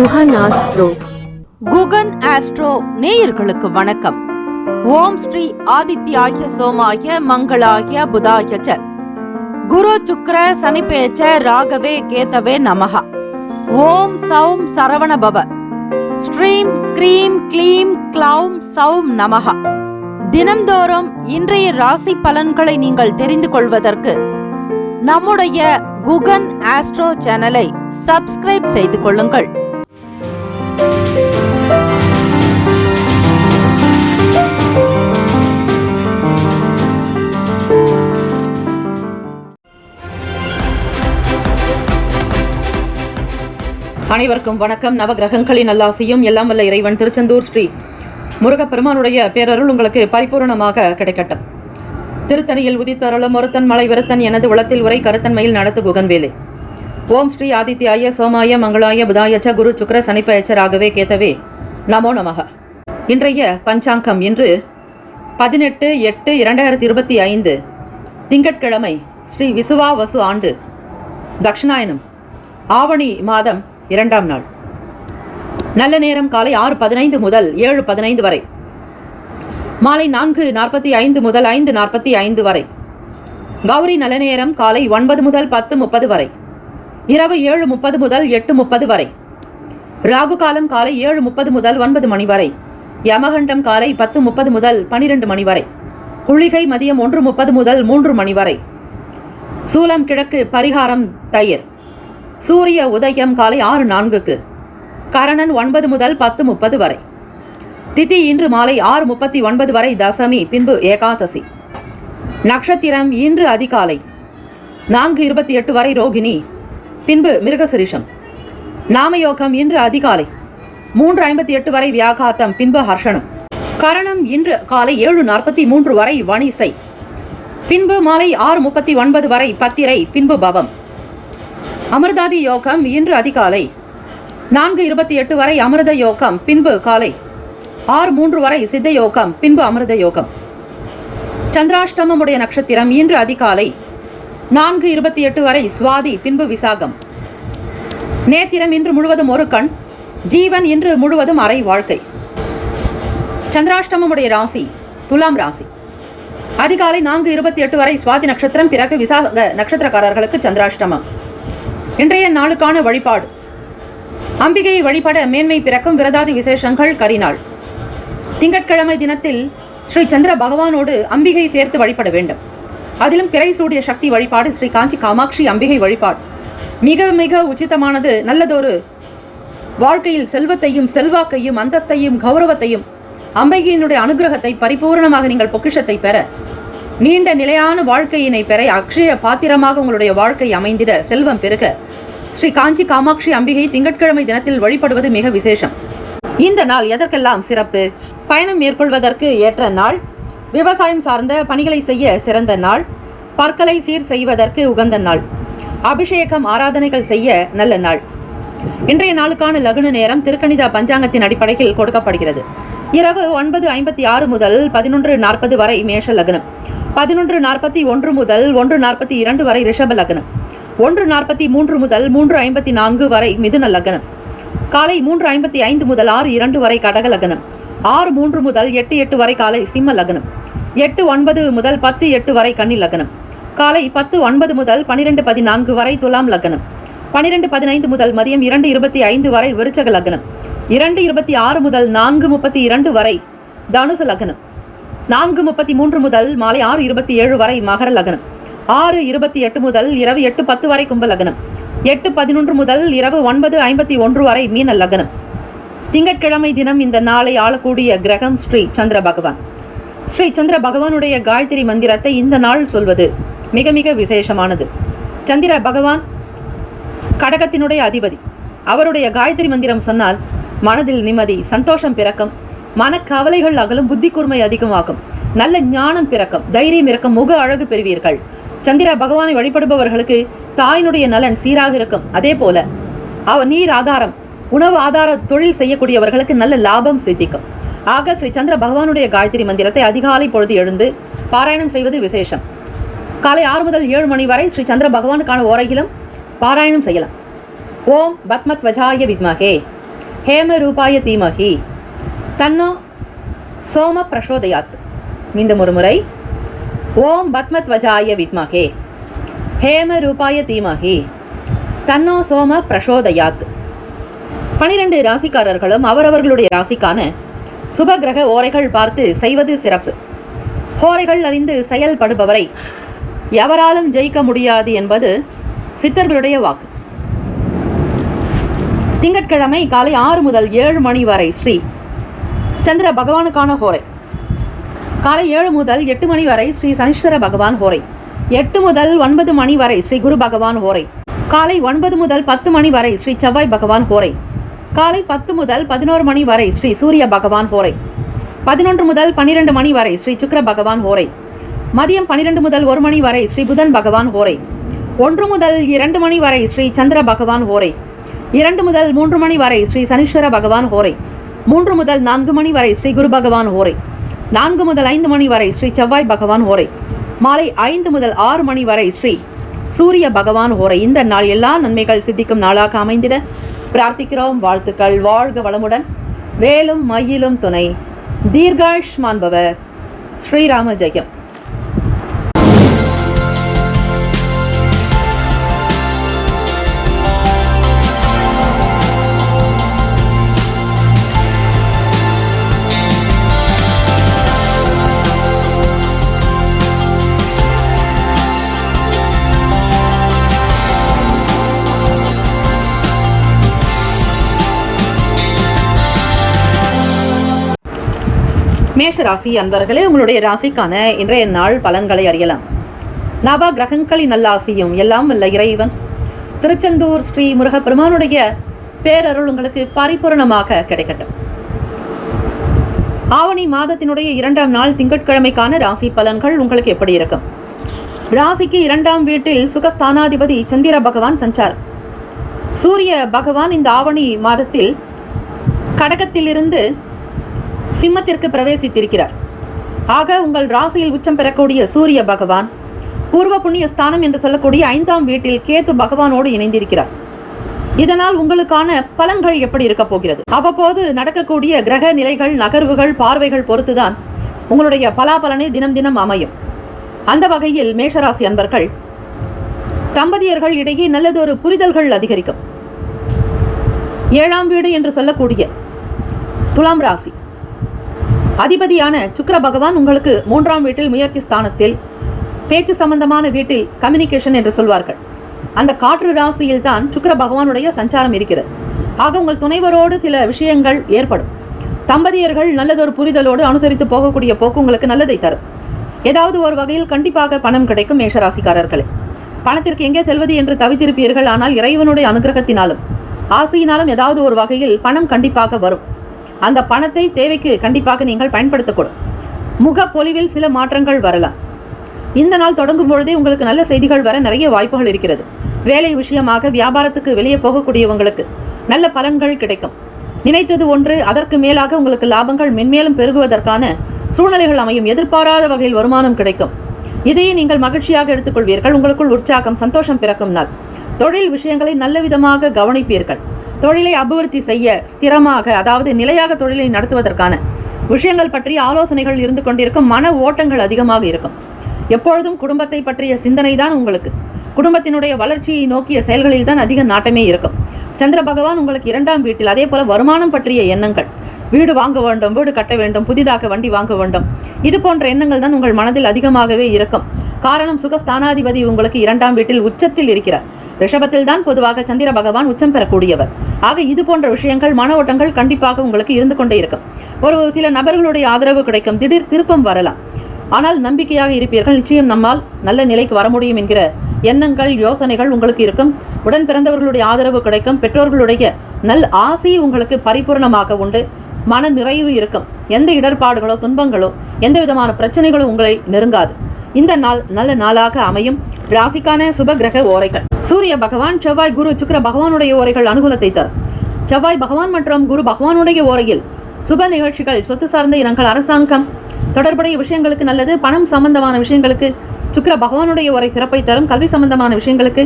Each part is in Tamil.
குகன் ஆஸ்ட்ரோ. குகன் ஆஸ்ட்ரோ நேயர்களுக்கு வணக்கம். ஓம் ஸ்ரீ ஆதித்யாய சோமாய மங்களாய புதாய ச குரு சுக்ர சனிபேச்ச ராகவே கேதவே நமஹ. ஓம் சௌம் சரவண பவ. ஸ்ரீம் க்ரீம் க்ளீம் க்ளௌம் சௌம் நமஹ. தினம்தோறும் இன்றைய ராசி பலன்களை நீங்கள் தெரிந்து கொள்வதற்கு நம்முடைய குகன் ஆஸ்ட்ரோ சேனலை சப்ஸ்கிரைப் செய்து கொள்ளுங்கள். அனைவருக்கும் வணக்கம். நவகிரகங்களின் நல்லாசியும் எல்லாம் வல்ல இறைவன் திருச்செந்தூர் ஸ்ரீ முருகப்பெருமானுடைய பேரருள் உங்களுக்கு பரிபூர்ணமாக கிடைக்கட்டும். திருத்தணியில் உதித்தருளும் ஒருத்தன் மலை விருத்தன் எனது உளத்தில் உரை கருத்தன்மையில் நடத்து குகன் வேலை. ஓம் ஸ்ரீ ஆதித்யாய சோமாய மங்களாய புதாயச்ச குரு சுக்ர சனிப்பயச்ச ராகவே கேதவே நமோ நமக. இன்றைய பஞ்சாங்கம் இன்று 18/8/2025 திங்கட்கிழமை, ஸ்ரீ விசுவாவசு ஆண்டு, தக்ஷிணாயனம், ஆவணி மாதம் 2ஆம் நாள். நல்ல நேரம் காலை 6:15 முதல் 7:15 வரை, மாலை 4:45 முதல் 5:45 வரை. கௌரி நல்ல நேரம் காலை 9 முதல் 10:30 வரை, இரவு 7:30 முதல் 8:30 வரை. ராகு காலம் காலை 7:30 முதல் 9 மணி வரை. யமகண்டம் காலை 10:30 முதல் 12 மணி வரை. குளிகை மதியம் 1:30 முதல் 3 மணி வரை. சூலம் கிழக்கு, பரிகாரம் தயிர். சூரிய உதயம் காலை 6:04. கரணன் 9 முதல் 10:30 வரை. திதி இன்று மாலை 6:39 வரை தசமி, பின்பு ஏகாதசி. நட்சத்திரம் இன்று அதிகாலை 4:28 வரை ரோகிணி, பின்பு மிருகசிரிஷம். நாமயோகம் இன்று அதிகாலை 3:58 வரை வியாகாத்தம், பின்பு ஹர்ஷனம். கரணம் இன்று காலை 7:43 வரை வணிசை, பின்பு மாலை 6:39 வரை பத்திரை, பின்பு பவம். அமிர்தாதி யோகம் இன்று அதிகாலை 4:28 வரை அமிர்த யோகம், பின்பு காலை 6:03 வரை சித்த யோகம், பின்பு அமிர்த யோகம். சந்திராஷ்டமமுடைய நட்சத்திரம் இன்று அதிகாலை 4:28 வரை சுவாதி, பின்பு விசாகம். நேத்திரம் இன்று முழுவதும் ஒரு கண். ஜீவன் இன்று முழுவதும் அரை வாழ்க்கை. சந்திராஷ்டமமுடைய ராசி துலாம் ராசி. அதிகாலை 4:28 வரை சுவாதி நட்சத்திரம், பிறகு விசாக நட்சத்திரக்காரர்களுக்கு சந்திராஷ்டமம். இன்றைய நாளுக்கான வழிபாடு: அம்பிகையை வழிபட மேன்மை பிறக்கும். விரதாதி விசேஷங்கள்: கரிநாள். திங்கட்கிழமை தினத்தில் ஸ்ரீ சந்திர பகவானோடு அம்பிகை சேர்த்து வழிபட வேண்டும். அதிலும் பிறை சூடிய சக்தி வழிபாடு, ஸ்ரீ காஞ்சி காமாட்சி அம்பிகை வழிபாடு மிக மிக உச்சிதமானது. நல்லதொரு வாழ்க்கையில் செல்வத்தையும் செல்வாக்கையும் அந்தஸ்தையும் கௌரவத்தையும் அம்பிகையினுடைய அனுகிரகத்தை பரிபூர்ணமாக நீங்கள் பொக்கிஷத்தை பெற, நீண்ட நிலையான வாழ்க்கையினை பெற, அக்ஷய பாத்திரமாக உங்களுடைய வாழ்க்கை அமைந்திட, செல்வம் பெருக ஸ்ரீ காஞ்சி காமாட்சி அம்பிகை திங்கட்கிழமை தினத்தில் வழிபடுவது மிக விசேஷம். இந்த நாள் எதற்கெல்லாம் சிறப்பு? பயணம் மேற்கொள்வதற்கு ஏற்ற நாள், விவசாயம் சார்ந்த பணிகளை செய்ய சிறந்த நாள், பற்களை சீர் செய்வதற்கு உகந்த நாள், அபிஷேகம் ஆராதனைகள் செய்ய நல்ல நாள். இன்றைய நாளுக்கான லக்ன நேரம் திருக்கணித பஞ்சாங்கத்தின் அடிப்படையில் கொடுக்கப்படுகிறது. இரவு 9:56 முதல் 11:40 வரை மேஷ லக்னம், 11:41 முதல் 1:42 வரை ரிஷப லக்னம், 1:43 முதல் 3:54 வரை மிதுன லக்னம், காலை 3:55 முதல் 6:02 வரை கடக லக்னம், 6:03 முதல் 8:08 வரை காலை சிம்ம லக்னம், 8:09 முதல் 10:08 வரை கன்னி லக்னம், காலை 10:09 முதல் 12:14 வரை துலாம் லக்னம், 12:15 முதல் மதியம் 2:25 வரை விருச்சக லக்னம், 2:26 முதல் 4:32 வரை தனுசு லக்னம், 4:33 முதல் மாலை 6:27 வரை மகர லக்னம், 6:28 முதல் இரவு 8:10 வரை கும்ப லக்னம், 8:11 முதல் இரவு 9:51 வரை மீன லக்னம். திங்கட்கிழமை தினம் இந்த நாளை ஆளக்கூடிய கிரகம் ஸ்ரீ சந்திர பகவான். ஸ்ரீ சந்திர பகவானுடைய காயத்ரி மந்திரத்தை இந்த நாள் சொல்வது மிக மிக விசேஷமானது. சந்திர பகவான் கடகத்தினுடைய அதிபதி. அவருடைய காயத்ரி மந்திரம் சொன்னால் மனதில் நிம்மதி, சந்தோஷம் பிறக்கும், மனக்கவலைகள் அகலும், புத்தி கூர்மை அதிகமாகும், நல்ல ஞானம் பிறக்கும், தைரியம் இருக்கும், முக அழகு பெறுவீர்கள். சந்திர பகவானை வழிபடுபவர்களுக்கு தாயினுடைய நலன் சீராக இருக்கும். அதே போல நீர் ஆதாரம், உணவு ஆதார தொழில் செய்யக்கூடியவர்களுக்கு நல்ல லாபம் சித்திக்கும். ஆக ஸ்ரீ சந்திர பகவானுடைய காயத்ரி மந்திரத்தை அதிகாலை பொழுது எழுந்து பாராயணம் செய்வது விசேஷம். காலை 6 முதல் 7 மணி வரை ஸ்ரீ சந்திர பகவானுக்கான ஓரையிலும் பாராயணம் செய்யலாம். ஓம் பத்மத்வஜாய வித்மகே ஹேம ரூபாய தீமஹி தன்னோ சோம பிரசோதயாத். மீண்டும் ஒரு முறை. ஓம் பத்மத்வஜாய வித்மஹே ஹேம ரூபாய தீமஹி தன்னோ சோம பிரசோதயாத். 12 ராசிக்காரர்களும் அவரவர்களுடைய ராசிக்கான சுபகிரக ஓரைகள் பார்த்து செய்வது சிறப்பு. ஹோரைகள் அறிந்து செயல்படுபவரை எவராலும் ஜெயிக்க முடியாது என்பது சித்தர்களுடைய வாக்கு. திங்கட்கிழமை காலை 6 முதல் 7 மணி வரை ஸ்ரீ சந்திர பகவானுக்கான ஹோரை. காலை 7 முதல் 8 மணி வரை ஸ்ரீ சனீஸ்வர பகவான் ஹோரை. 8 முதல் 9 மணி வரை ஸ்ரீ குரு பகவான் ஹோரை. காலை 9 முதல் 10 மணி வரை ஸ்ரீ செவ்வாய் பகவான் ஹோரை. காலை 10 முதல் 11 மணி வரை ஸ்ரீ சூரிய பகவான் ஹோரை. 11 முதல் 12 மணி வரை ஸ்ரீ சுக்கிர பகவான் ஹோரை. மதியம் 12 முதல் 1 மணி வரை ஸ்ரீ புதன் பகவான் ஹோரை. 1 முதல் 2 மணி வரை ஸ்ரீ சந்திர பகவான் ஹோரை. 2 முதல் 3 மணி வரை ஸ்ரீ சனீஸ்வர பகவான் ஹோரை. 3 முதல் 4 மணி வரை ஸ்ரீ குரு பகவான் ஹோரை. 4 முதல் 5 மணி வரை ஸ்ரீ செவ்வாய் பகவான் ஹோரை. மாலை 5 முதல் 6 மணி வரை ஸ்ரீ சூரிய பகவான் ஹோரை. இந்த நாள் எல்லா நன்மைகள் சித்திக்கும் நாளாக அமைந்திட பிரார்த்திக்கிறோம். வாழ்த்துக்கள். வாழ்க வளமுடன். வேலும் மயிலும் துணை. தீர்காயுஷ்மான் பவ. ஸ்ரீராம ஜெயம். மேஷராசி அன்பர்களே, உங்களுடைய ராசிக்கான இன்றைய நாள் பலன்களை அறியலாம். நவ கிரகங்களின் நல்லாசியும் எல்லாம் வல்ல இறைவன் திருச்செந்தூர் ஸ்ரீ முருகப்பெருமானுடைய பேரருள் உங்களுக்கு பரிபூரணமாக கிடைக்கட்டும். ஆவணி மாதத்தினுடைய 2ஆம் நாள் திங்கட்கிழமைக்கான ராசி பலன்கள் உங்களுக்கு எப்படி இருக்கும்? ராசிக்கு 2ஆம் வீட்டில் சுகஸ்தானாதிபதி சந்திர பகவான் சஞ்சாரம். சூரிய பகவான் இந்த ஆவணி மாதத்தில் கடகத்திலிருந்து சிம்மத்திற்கு பிரவேசித்திருக்கிறார். ஆக உங்கள் ராசியில் உச்சம் பெறக்கூடிய சூரிய பகவான் பூர்வ புண்ணிய ஸ்தானம் என்று சொல்லக்கூடிய 5ஆம் வீட்டில் கேது பகவானோடு இணைந்திருக்கிறார். இதனால் உங்களுக்கான பலன்கள் எப்படி இருக்க போகிறது? அவ்வப்போது நடக்கக்கூடிய கிரக நிலைகள், நகர்வுகள், பார்வைகள் பொறுத்துதான் உங்களுடைய பலாபலனை தினம் தினம் அமையும். அந்த வகையில் மேஷராசி அன்பர்கள் தம்பதியர்கள் இடையே நல்லதொரு புரிதல்கள் அதிகரிக்கும். 7ஆம் வீடு என்று சொல்லக்கூடிய துலாம் ராசி அதிபதியான சுக்கிர பகவான் உங்களுக்கு 3ஆம் வீட்டில் முயற்சி ஸ்தானத்தில், பேச்சு சம்பந்தமான வீட்டில், கம்யூனிகேஷன் என்று சொல்வார்கள், அந்த காற்று ராசியில் தான் சுக்கிர பகவானுடைய சஞ்சாரம் இருக்கிறது. ஆக உங்கள் துணைவரோடு சில விஷயங்கள் ஏற்படும். தம்பதியர்கள் நல்லதொரு புரிதலோடு அனுசரித்து போகக்கூடிய போக்கு உங்களுக்கு நல்லதை தரும். ஏதாவது ஒரு வகையில் கண்டிப்பாக பணம் கிடைக்கும். மேஷராசிக்காரர்களே, பணத்திற்கு எங்கே செல்வது என்று தவித்திருப்பீர்கள். ஆனால் இறைவனுடைய அனுகிரகத்தினாலும் ஆசையினாலும் ஏதாவது ஒரு வகையில் பணம் கண்டிப்பாக வரும். அந்த பணத்தை தேவைக்கு கண்டிப்பாக நீங்கள் பயன்படுத்தக்கூடும். முகப்பொலிவில் சில மாற்றங்கள் வரலாம். இந்த நாள் தொடங்கும் பொழுதே உங்களுக்கு நல்ல செய்திகள் வர நிறைய வாய்ப்புகள் இருக்கிறது. வேலை விஷயமாக வியாபாரத்துக்கு வெளியே போகக்கூடியவங்களுக்கு நல்ல பலன்கள் கிடைக்கும். நினைத்தது ஒன்று, அதற்கு மேலாக உங்களுக்கு லாபங்கள் மென்மேலும் பெருகுவதற்கான சூழ்நிலைகள் அமையும். எதிர்பாராத வகையில் வருமானம் கிடைக்கும். இதையே நீங்கள் மகிழ்ச்சியாக எடுத்துக்கொள்வீர்கள். உங்களுக்குள் உற்சாகம், சந்தோஷம் பிறக்கும் நாள். தொழில் விஷயங்களை நல்ல விதமாக கவனிப்பீர்கள். தொழிலை அபிவிருத்தி செய்ய ஸ்திரமாக, அதாவது நிலையாக தொழிலை நடத்துவதற்கான விஷயங்கள் பற்றிய ஆலோசனைகள் இருந்து கொண்டிருக்கும். மன ஓட்டங்கள் அதிகமாக இருக்கும். எப்பொழுதும் குடும்பத்தை பற்றிய சிந்தனை தான் உங்களுக்கு. குடும்பத்தினுடைய வளர்ச்சியை நோக்கிய செயல்களில் தான் அதிக நாட்டமே இருக்கும். சந்திர பகவான் உங்களுக்கு 2ஆம் வீட்டில். அதே போல வருமானம் பற்றிய எண்ணங்கள், வீடு வாங்க வேண்டும், வீடு கட்ட வேண்டும், புதிதாக வண்டி வாங்க வேண்டும், இது போன்ற எண்ணங்கள் தான் உங்கள் மனதில் அதிகமாகவே இருக்கும். காரணம், சுகஸ்தானாதிபதி உங்களுக்கு 2ஆம் வீட்டில் உச்சத்தில் இருக்கிறார். ரிஷபத்தில் தான் பொதுவாக சந்திர பகவான் உச்சம் பெறக்கூடியவர். ஆக இது போன்ற விஷயங்கள், மன ஓட்டங்கள் கண்டிப்பாக உங்களுக்கு இருந்து கொண்டே இருக்கும். ஒரு சில நபர்களுடைய ஆதரவு கிடைக்கும். திடீர் திருப்பம் வரலாம். ஆனால் நம்பிக்கையாக இருப்பீர்கள். நிச்சயம் நம்மால் நல்ல நிலைக்கு வர முடியும் என்கிற எண்ணங்கள், யோசனைகள் உங்களுக்கு இருக்கும். உடன் பிறந்தவர்களுடைய ஆதரவு கிடைக்கும். பெற்றோர்களுடைய நல் ஆசை உங்களுக்கு பரிபூர்ணமாக உண்டு. மன நிறைவு இருக்கும். எந்த இடர்பாடுகளோ, துன்பங்களோ, எந்த விதமான பிரச்சனைகளோ உங்களை நெருங்காது. இந்த நாள் நல்ல நாளாக அமையும். ராசிக்கான சுப கிரக ஓரைகள். சூரிய பகவான், செவ்வாய், குரு, சுக்கிர பகவானுடைய ஓரைகள் அனுகூலத்தை தரும். செவ்வாய் பகவான் மற்றும் குரு பகவானுடைய ஓரையில் சுப நிகழ்ச்சிகள், சொத்து சார்ந்த இனங்கள், அரசாங்கம் தொடர்புடைய விஷயங்களுக்கு நல்லது. பணம் சம்பந்தமான விஷயங்களுக்கு சுக்கிர பகவானுடைய ஓரை சிறப்பை தரும். கல்வி சம்பந்தமான விஷயங்களுக்கு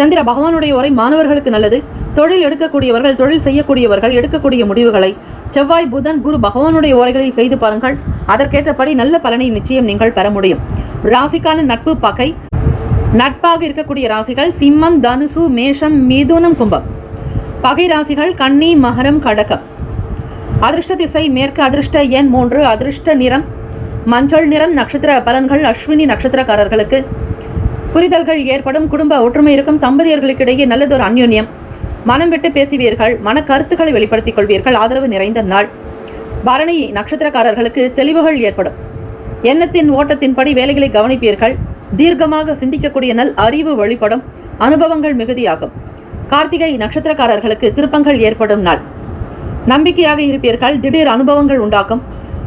சந்திர பகவானுடைய ஓரை மாணவர்களுக்கு நல்லது. தொழில் எடுக்கக்கூடியவர்கள், தொழில் செய்யக்கூடியவர்கள் எடுக்கக்கூடிய முடிவுகளை செவ்வாய், புதன், குரு பகவானுடைய ஓரைகளில் செய்து பாருங்கள். அதற்கேற்றபடி நல்ல பலனை நிச்சயம் நீங்கள் பெற முடியும். ராசிக்கான நட்பு பகை. நட்பாக இருக்கக்கூடிய ராசிகள் சிம்மம், தனுசு, மேஷம், மிதுனம், கும்பம். பகை ராசிகள் கன்னி, மகரம், கடகம். அதிர்ஷ்ட திசை மேற்கு. அதிர்ஷ்ட எண் 3. அதிர்ஷ்ட நிறம் மஞ்சள் நிறம். நட்சத்திர பலன்கள் அஸ்வினி நட்சத்திரக்காரர்களுக்கு புரிதல்கள் ஏற்படும். குடும்ப ஒற்றுமை இருக்கும். தம்பதியர்களுக்கிடையே நல்லதொரு அந்யோன்யம். மனம் விட்டு பேசுவீர்கள். மன கருத்துக்களை வெளிப்படுத்திக் கொள்வீர்கள். ஆதரவு நிறைந்த நாள். பரணி நட்சத்திரக்காரர்களுக்கு தெளிவுகள் ஏற்படும். எண்ணத்தின் ஓட்டத்தின்படி வேலைகளை கவனிப்பீர்கள். தீர்க்கமாக சிந்திக்கக்கூடிய நல் அறிவு வெளிப்படும். அனுபவங்கள் மிகுதியாகும். கார்த்திகை நட்சத்திரக்காரர்களுக்கு திருப்பங்கள் ஏற்படும் நாள். நம்பிக்கையாக இருப்பீர்கள். திடீர் அனுபவங்கள் உண்டாக்கும்.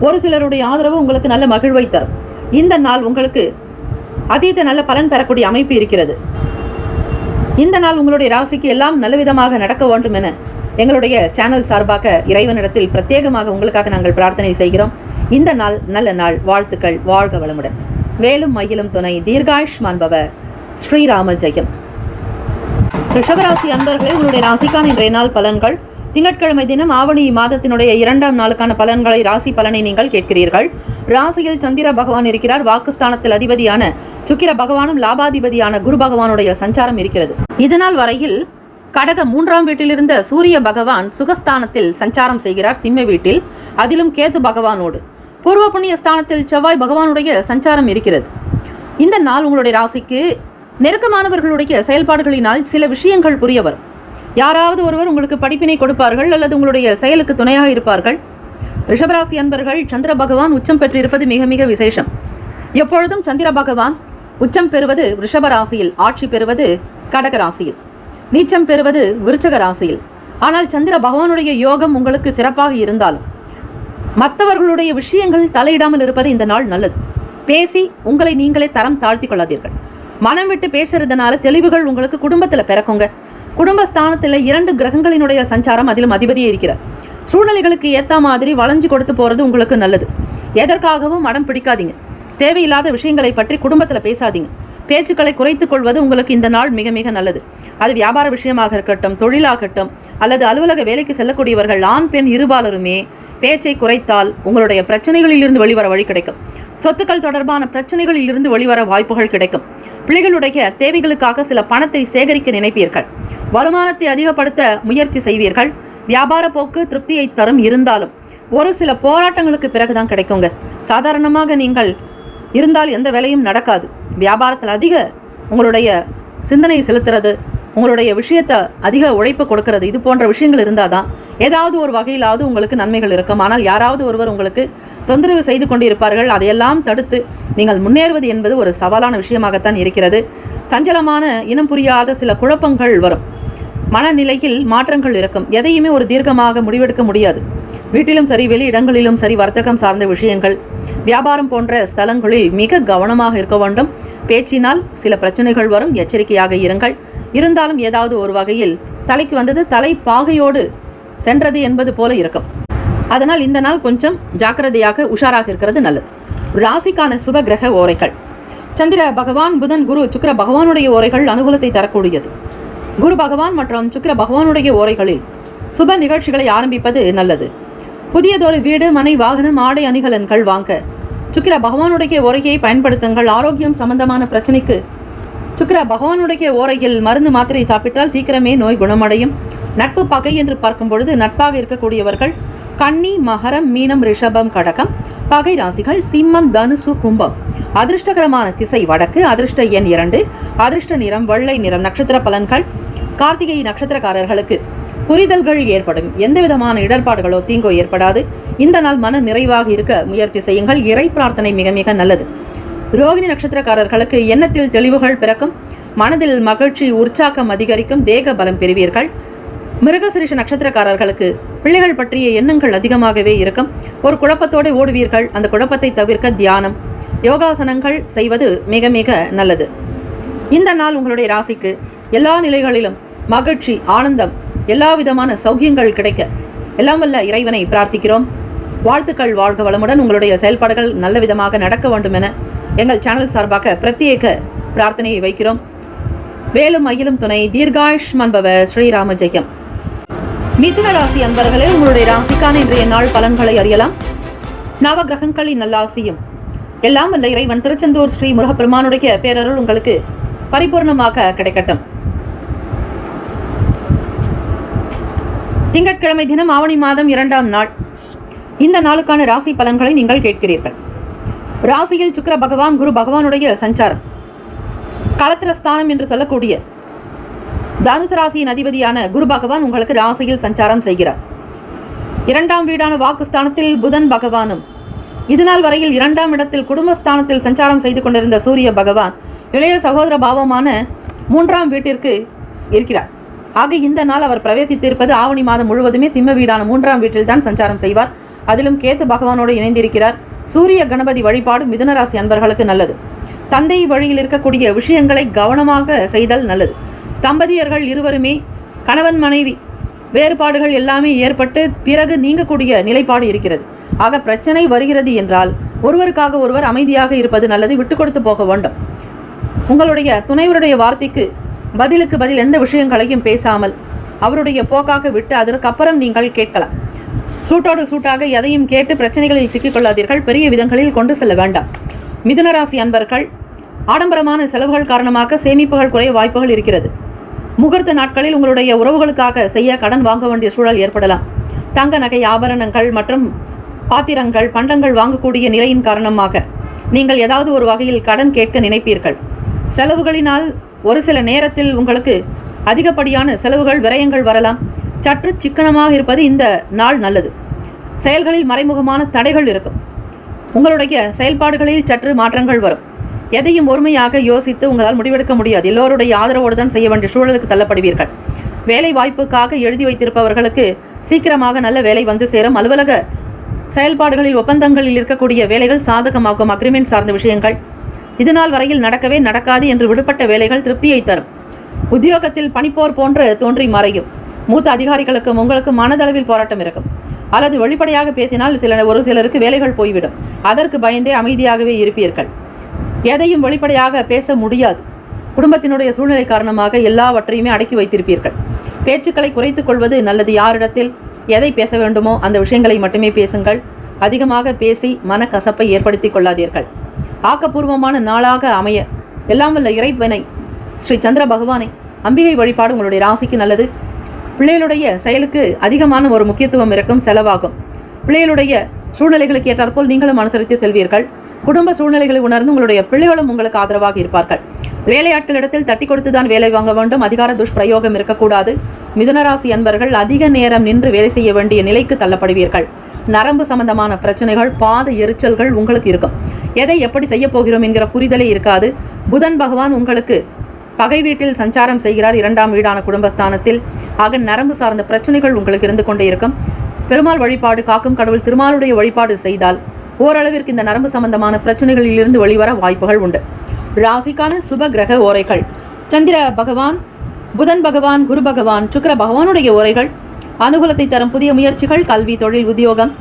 ஒரு சிலருடைய ஆதரவு உங்களுக்கு நல்ல மகிழ்வை தரும். இந்த நாள் உங்களுக்கு அதீத நல்ல பலன் பெறக்கூடிய அமைப்பு இருக்கிறது. இந்த நாள் உங்களுடைய ராசிக்கு எல்லாம் நல்லவிதமாக நடக்க வேண்டும் என எங்களுடைய சேனல் சார்பாக இறைவனிடத்தில் பிரத்யேகமாக உங்களுக்காக நாங்கள் பிரார்த்தனை செய்கிறோம். இந்த நாள் நல்ல நாள். வாழ்த்துக்கள். வாழ்க வளமுடன். வேலும் மயிலும் துணை. தீர்காயுஷ்மான் பவ. ஸ்ரீராம ஜெயம். ரிஷபராசி அன்பர்களே, உங்களுடைய ராசிக்கான இன்றைய நாள் பலன்கள். திங்கட்கிழமை தினம் ஆவணி மாதத்தினுடைய 2ஆம் நாளுக்கான பலன்களை, ராசி பலனை நீங்கள் கேட்கிறீர்கள். ராசியில் சந்திர பகவான் இருக்கிறார். வாக்குஸ்தானத்தில் அதிபதியான சுக்கிர பகவானும் லாபாதிபதியான குரு பகவானுடைய சஞ்சாரம் இருக்கிறது. இதனால் வரையில் கடக 3ஆம் வீட்டில் இருந்த சூரிய பகவான் சுகஸ்தானத்தில் சஞ்சாரம் செய்கிறார், சிம்ம வீட்டில். அதிலும் கேது பகவானோடு. பூர்வ புண்ணிய ஸ்தானத்தில் செவ்வாய் பகவானுடைய சஞ்சாரம் இருக்கிறது. இந்த நாள் உங்களுடைய ராசிக்கு நெருக்கமானவர்களுடைய செயல்பாடுகளினால் சில விஷயங்கள் புரிய வரும். யாராவது ஒருவர் உங்களுக்கு படிப்பினை கொடுப்பார்கள் அல்லது உங்களுடைய செயலுக்கு துணையாக இருப்பார்கள். ரிஷபராசி அன்பர்கள், சந்திர பகவான் உச்சம் பெற்றிருப்பது மிக மிக விசேஷம். எப்பொழுதும் சந்திர பகவான் உச்சம் பெறுவது ரிஷபராசியில், ஆட்சி பெறுவது கடக ராசியில், நீச்சம் பெறுவது விருச்சக ராசியில். ஆனால் சந்திர பகவானுடைய யோகம் உங்களுக்கு சிறப்பாக இருந்தாலும் மற்றவர்களுடைய விஷயங்கள் தலையிடாமல் இருப்பது இந்த நாள் நல்லது. பேசி உங்களை நீங்களே தரம் தாழ்த்தி கொள்ளாதீர்கள். மனம் விட்டு பேசுறதுனால தெளிவுகள் உங்களுக்கு குடும்பத்தில் பிறக்குங்க. குடும்பஸ்தானத்தில் 2 கிரகங்களினுடைய சஞ்சாரம், அதிலும் அதிபதியே இருக்கிறார். சூழ்நிலைகளுக்கு ஏற்ற மாதிரி வளைஞ்சு கொடுத்து போகிறது உங்களுக்கு நல்லது. எதற்காகவும் மடம் பிடிக்காதீங்க. தேவையில்லாத விஷயங்களை பற்றி குடும்பத்தில் பேசாதீங்க. பேச்சுக்களை குறைத்துக் கொள்வது உங்களுக்கு இந்த நாள் மிக மிக நல்லது. அது வியாபார விஷயமாக இருக்கட்டும், தொழிலாகட்டும், அல்லது அலுவலக வேலைக்கு செல்லக்கூடியவர்கள் ஆண் பெண் இருபாலருமே பேச்சை குறைத்தால் உங்களுடைய பிரச்சனைகளில் இருந்து வெளிவர வழி கிடைக்கும். சொத்துக்கள் தொடர்பான பிரச்சனைகளில் இருந்து வெளிவர வாய்ப்புகள் கிடைக்கும். பிள்ளைகளுடைய தேவைகளுக்காக சில பணத்தை சேகரிக்க நினைப்பீர்கள். வருமானத்தை அதிகப்படுத்த முயற்சி செய்வீர்கள். வியாபார போக்கு திருப்தியை தரும். இருந்தாலும் ஒரு சில போராட்டங்களுக்கு பிறகுதான் கிடைக்குங்க. சாதாரணமாக நீங்கள் இருந்தால் எந்த வேலையும் நடக்காது. வியாபாரத்தில் அதிக உங்களுடைய சிந்தனை செலுத்துறது, உங்களுடைய விஷயத்தை அதிக உழைப்பு கொடுக்கறது, இது போன்ற விஷயங்கள் இருந்தால் தான் ஏதாவது ஒரு வகையிலாவது உங்களுக்கு நன்மைகள் இருக்கும். ஆனால் யாராவது ஒருவர் உங்களுக்கு தொந்தரவு செய்து கொண்டிருப்பார்கள். அதையெல்லாம் தடுத்து நீங்கள் முன்னேறுவது என்பது ஒரு சவாலான விஷயமாகத்தான் இருக்கிறது. சஞ்சலமான, இனம் புரியாத சில குழப்பங்கள் வரும். மனநிலையில் மாற்றங்கள் இருக்கும். எதையுமே ஒரு தீர்க்கமாக முடிவெடுக்க முடியாது. வீட்டிலும் சரி, வெளி இடங்களிலும் சரி, வர்த்தகம் சார்ந்த விஷயங்கள், வியாபாரம் போன்ற ஸ்தலங்களில் மிக கவனமாக இருக்க வேண்டும். பேச்சினால் சில பிரச்சனைகள் வரும். எச்சரிக்கையாக இருங்கள். இருந்தாலும் ஏதாவது ஒரு வகையில் தலைக்கு வந்தது தலை பாகையோடு சென்றது என்பது போல இருக்கும். அதனால் இந்த நாள் கொஞ்சம் ஜாக்கிரதையாக உஷாராக இருக்கிறது நல்லது. ராசிக்கான சுப கிரக ஓரைகள். சந்திர பகவான், புதன், குரு, சுக்கிர பகவானுடைய ஓரைகள் அனுகூலத்தை தரக்கூடியது. குரு பகவான் மற்றும் சுக்கிர பகவானுடைய ஓரைகளில் சுப நிகழ்ச்சிகளை ஆரம்பிப்பது நல்லது. புதியதொரு வீடு, மனை, வாகனம், ஆடை அணிகலன்கள் வாங்க சுக்கிர பகவானுடைய ஓரையை பயன்படுத்துங்கள். ஆரோக்கியம் சம்பந்தமான பிரச்சனைக்கு சுக்கிர பகவானுடைய ஓரையில் மருந்து மாத்திரை சாப்பிட்டால் சீக்கிரமே நோய் குணமடையும். நட்பு பகை என்று பார்க்கும் பொழுது நட்பாக இருக்கக்கூடியவர்கள் கன்னி, மகரம், மீனம், ரிஷபம், கடகம். பகை ராசிகள் சிம்மம், தனுசு, கும்பம். அதிர்ஷ்டகரமான திசை வடக்கு. அதிர்ஷ்ட எண் 2. அதிர்ஷ்ட நிறம் வெள்ளை நிறம். நட்சத்திர பலன்கள். கார்த்திகை நட்சத்திரக்காரர்களுக்கு புரிதல்கள் ஏற்படும். எந்த விதமான இடர்பாடுகளோ தீங்கோ ஏற்படாது. இந்த நாள் மன நிறைவாக இருக்க முயற்சி செய்யுங்கள். இறை பிரார்த்தனை மிக மிக நல்லது. ரோகிணி நட்சத்திரக்காரர்களுக்கு எண்ணத்தில் தெளிவுகள் பிறக்கும். மனதில் மகிழ்ச்சி, உற்சாகம் அதிகரிக்கும். தேக பலம் பெறுவீர்கள். மிருகசிரிஷ நட்சத்திரக்காரர்களுக்கு பிள்ளைகள் பற்றிய எண்ணங்கள் அதிகமாகவே இருக்கும். ஒரு குழப்பத்தோடு ஓடுவீர்கள். அந்த குழப்பத்தை தவிர்க்க தியானம், யோகாசனங்கள் செய்வது மிக மிக நல்லது. இந்த நாள் உங்களுடைய ராசிக்கு எல்லா நிலைகளிலும் மகிழ்ச்சி, ஆனந்தம், எல்லா விதமான சௌகியங்கள் கிடைக்க எல்லாம் வல்ல இறைவனை பிரார்த்திக்கிறோம். வாழ்த்துக்கள். வாழ்க வளமுடன். உங்களுடைய செயல்பாடுகள் நல்ல விதமாக நடக்க வேண்டும் என எங்கள் சேனல் சார்பாக பிரத்யேக பிரார்த்தனையை வைக்கிறோம். வேலும் மயிலும் துணை, தீர்காயுஷ்மான் பவ, ஸ்ரீராம ஜெயம். மிதுன ராசி அன்பர்களே, உங்களுடைய ராசிக்கான இன்றைய நாள் பலன்களை அறியலாம். நவ கிரகங்களின் நல்லாசியும் எல்லாம் வல்ல இறைவன் திருச்செந்தூர் ஸ்ரீ முருகப்பெருமானுடைய பேரருள் உங்களுக்கு பரிபூர்ணமாக கிடைக்கட்டும். திங்கட்கிழமை தினம் ஆவணி மாதம் 2ஆம் நாள். இந்த நாளுக்கான ராசி பலன்களை நீங்கள் கேட்கிறீர்கள். ராசியில் சுக்கிர பகவான் குரு பகவானுடைய சஞ்சாரம். களத்திரஸ்தானம் என்று சொல்லக்கூடிய தனுசு ராசியின் அதிபதியான குரு பகவான் உங்களுக்கு ராசியில் சஞ்சாரம் செய்கிறார். 2ஆம் வீடான வாக்குஸ்தானத்தில் புதன் பகவானும், இதுநாள் வரையில் 2ஆம் இடத்தில் குடும்பஸ்தானத்தில் சஞ்சாரம் செய்து கொண்டிருந்த சூரிய பகவான் இளைய சகோதர பாவமான 3ஆம் வீட்டிற்கு இருக்கிறார். ஆக இந்த நாள் அவர் பிரவேசித்திருப்பது ஆவணி மாதம் முழுவதுமே சிம்ம வீடான 3ஆம் வீட்டில் தான் சஞ்சாரம் செய்வார். அதிலும் கேத்து பகவானோடு இணைந்திருக்கிறார். சூரிய கணபதி வழிபாடு மிதுனராசி அன்பர்களுக்கு நல்லது. தந்தை வழியில் இருக்கக்கூடிய விஷயங்களை கவனமாக செய்தல் நல்லது. தம்பதியர்கள் இருவருமே கணவன் மனைவி வேறுபாடுகள் எல்லாமே ஏற்பட்டு பிறகு நீங்கக்கூடிய நிலைப்பாடு இருக்கிறது. ஆக பிரச்சனை வருகிறது என்றால் ஒருவருக்காக ஒருவர் அமைதியாக இருப்பது நல்லது. விட்டு கொடுத்து போக வேண்டும். உங்களுடைய துணைவருடைய வார்த்தைக்கு பதிலுக்கு பதில் எந்த விஷயங்களையும் பேசாமல் அவருடைய போக்காக விட்டு அதற்கப்புறம் நீங்கள் கேட்கலாம். சூட்டோடு சூட்டாக எதையும் கேட்டு பிரச்சனைகளில் சிக்கிக்கொள்ளாதீர்கள். பெரிய விதங்களில் கொண்டு செல்ல வேண்டாம். மிதுனராசி அன்பர்கள், ஆடம்பரமான செலவுகள் காரணமாக சேமிப்புகள் குறைய வாய்ப்புகள் இருக்கிறது. முகூர்த்த நாட்களில் உங்களுடைய உறவுகளுக்காக செய்ய கடன் வாங்க வேண்டிய சூழல் ஏற்படலாம். தங்க நகை ஆபரணங்கள் மற்றும் பாத்திரங்கள் பண்டங்கள் வாங்கக்கூடிய நிலையின் காரணமாக நீங்கள் ஏதாவது ஒரு வகையில் கடன் கேட்க நினைப்பீர்கள். செலவுகளினால் ஒரு சில நேரத்தில் உங்களுக்கு அதிகப்படியான செலவுகள் விரயங்கள் வரலாம். சற்று சிக்கனமாக இருப்பது இந்த நாள் நல்லது. செயல்களில் மறைமுகமான தடைகள் இருக்கும். உங்களுடைய செயல்பாடுகளில் சற்று மாற்றங்கள் வரும். எதையும் ஒருமையாக யோசித்து உங்களால் முடிவெடுக்க முடியாது. எல்லோருடைய ஆதரவோடு தான் செய்ய வேண்டிய சூழலுக்கு தள்ளப்படுவீர்கள். வேலை வாய்ப்புக்காக எழுதி வைத்திருப்பவர்களுக்கு சீக்கிரமாக நல்ல வேலை வந்து சேரும். அலுவலக செயல்பாடுகளில் ஒப்பந்தங்களில் இருக்கக்கூடிய வேலைகள் சாதகமாகும். அக்ரிமெண்ட் சார்ந்த விஷயங்கள் இதுநாள் வரையில் நடக்கவே நடக்காது என்று விடுபட்ட வேலைகள் திருப்தியை தரும். உத்தியோகத்தில் பணிப்போர் போன்று தோன்றி மறையும். மூத்த அதிகாரிகளுக்கும் உங்களுக்கு மனதளவில் போராட்டம் இருக்கும். அல்லது வெளிப்படையாக பேசினால் ஒரு சிலருக்கு வேலைகள் போய்விடும். அதற்கு பயந்தே அமைதியாகவே இருப்பீர்கள். எதையும் வெளிப்படையாக பேச முடியாது. குடும்பத்தினுடைய சூழ்நிலை காரணமாக எல்லாவற்றையுமே அடக்கி வைத்திருப்பீர்கள். பேச்சுக்களை குறைத்துக் கொள்வது நல்லது. யாரிடத்தில் எதை பேச வேண்டுமோ அந்த விஷயங்களை மட்டுமே பேசுங்கள். அதிகமாக பேசி மனக்கசப்பை ஏற்படுத்தி கொள்ளாதீர்கள். ஆக்கப்பூர்வமான நாளாக அமைய எல்லாம் வல்ல இறைவனை ஸ்ரீ சந்திர பகவானை அம்பிகை வழிபாடு உங்களுடைய ராசிக்கு நல்லது. பிள்ளைகளுடைய செயலுக்கு அதிகமான ஒரு முக்கியத்துவம் இருக்கும். செலவாகும். பிள்ளைகளுடைய சூழ்நிலைகளுக்கு ஏற்றாற்போல் நீங்களும் அனுசரித்து செல்வீர்கள். குடும்ப சூழ்நிலைகளை உணர்ந்து உங்களுடைய பிள்ளைகளும் உங்களுக்கு ஆதரவாக இருப்பார்கள். வேலையாட்களிடத்தில் தட்டி கொடுத்துதான் வேலை வாங்க வேண்டும். அதிகார துஷ்பிரயோகம் இருக்கக்கூடாது. மிதுனராசி அன்பர்கள் அதிக நேரம் நின்று வேலை செய்ய வேண்டிய நிலைக்கு தள்ளப்படுவீர்கள். நரம்பு சம்பந்தமான பிரச்சனைகள், பாத எரிச்சல்கள் உங்களுக்கு இருக்கும். எதை எப்படி செய்ய போகிறோம் என்கிற புரிதலே இருக்காது. புதன் பகவான் உங்களுக்கு பகை வீட்டில் சஞ்சாரம் செய்கிறார். 2ஆம் வீடான குடும்பஸ்தானத்தில். ஆக நரம்பு சார்ந்த பிரச்சனைகள் உங்களுக்கு இருந்து கொண்டே இருக்கும். பெருமாள் வழிபாடு, காக்கும் கடவுள் திருமாலுடைய வழிபாடு செய்தால் ஓரளவிற்கு இந்த நரம்பு சம்பந்தமான பிரச்சனைகளில் இருந்து வெளிவர வாய்ப்புகள் உண்டு. ராசிக்கான சுப கிரக ஓரைகள்: சந்திர பகவான், புதன் பகவான், குரு பகவான், சுக்கிர பகவானுடைய ஓரைகள் அனுகூலத்தை தரும். புதிய முயற்சிகள், கல்வி, தொழில், உத்தியோகம்,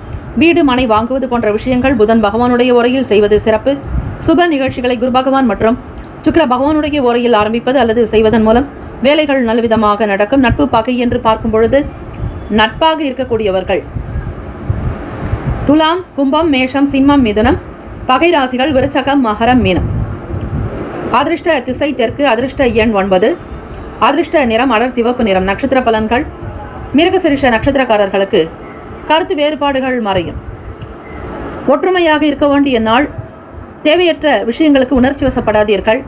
வீடு மனை வாங்குவது போன்ற விஷயங்கள் புதன் பகவானுடைய ஓரையில் செய்வது சிறப்பு. சுப நிகழ்ச்சிகளை குரு பகவான் மற்றும் சுக்கிர பகவானுடைய ஓரையில் ஆரம்பிப்பது அல்லது செய்வதன் மூலம் வேலைகள் நல்லவிதமாக நடக்கும். நட்பு பகை என்று பார்க்கும் பொழுது நட்பாக இருக்கக்கூடியவர்கள் துலாம், கும்பம், மேஷம், சிம்மம், மிதுனம். பகை ராசிகள் விருச்சகம், மகரம், மீனம். அதிர்ஷ்ட திசை தெற்கு. அதிர்ஷ்ட எண் 9. அதிர்ஷ்ட நிறம் அடர் சிவப்பு நிறம். நட்சத்திர பலன்கள்: மிருகசிரிஷ நட்சத்திரக்காரர்களுக்கு கருத்து வேறுபாடுகள் மறையும். ஒற்றுமையாக இருக்க வேண்டிய நாள். தேவையற்ற விஷயங்களுக்கு உணர்ச்சி வசப்படாதீர்கள்.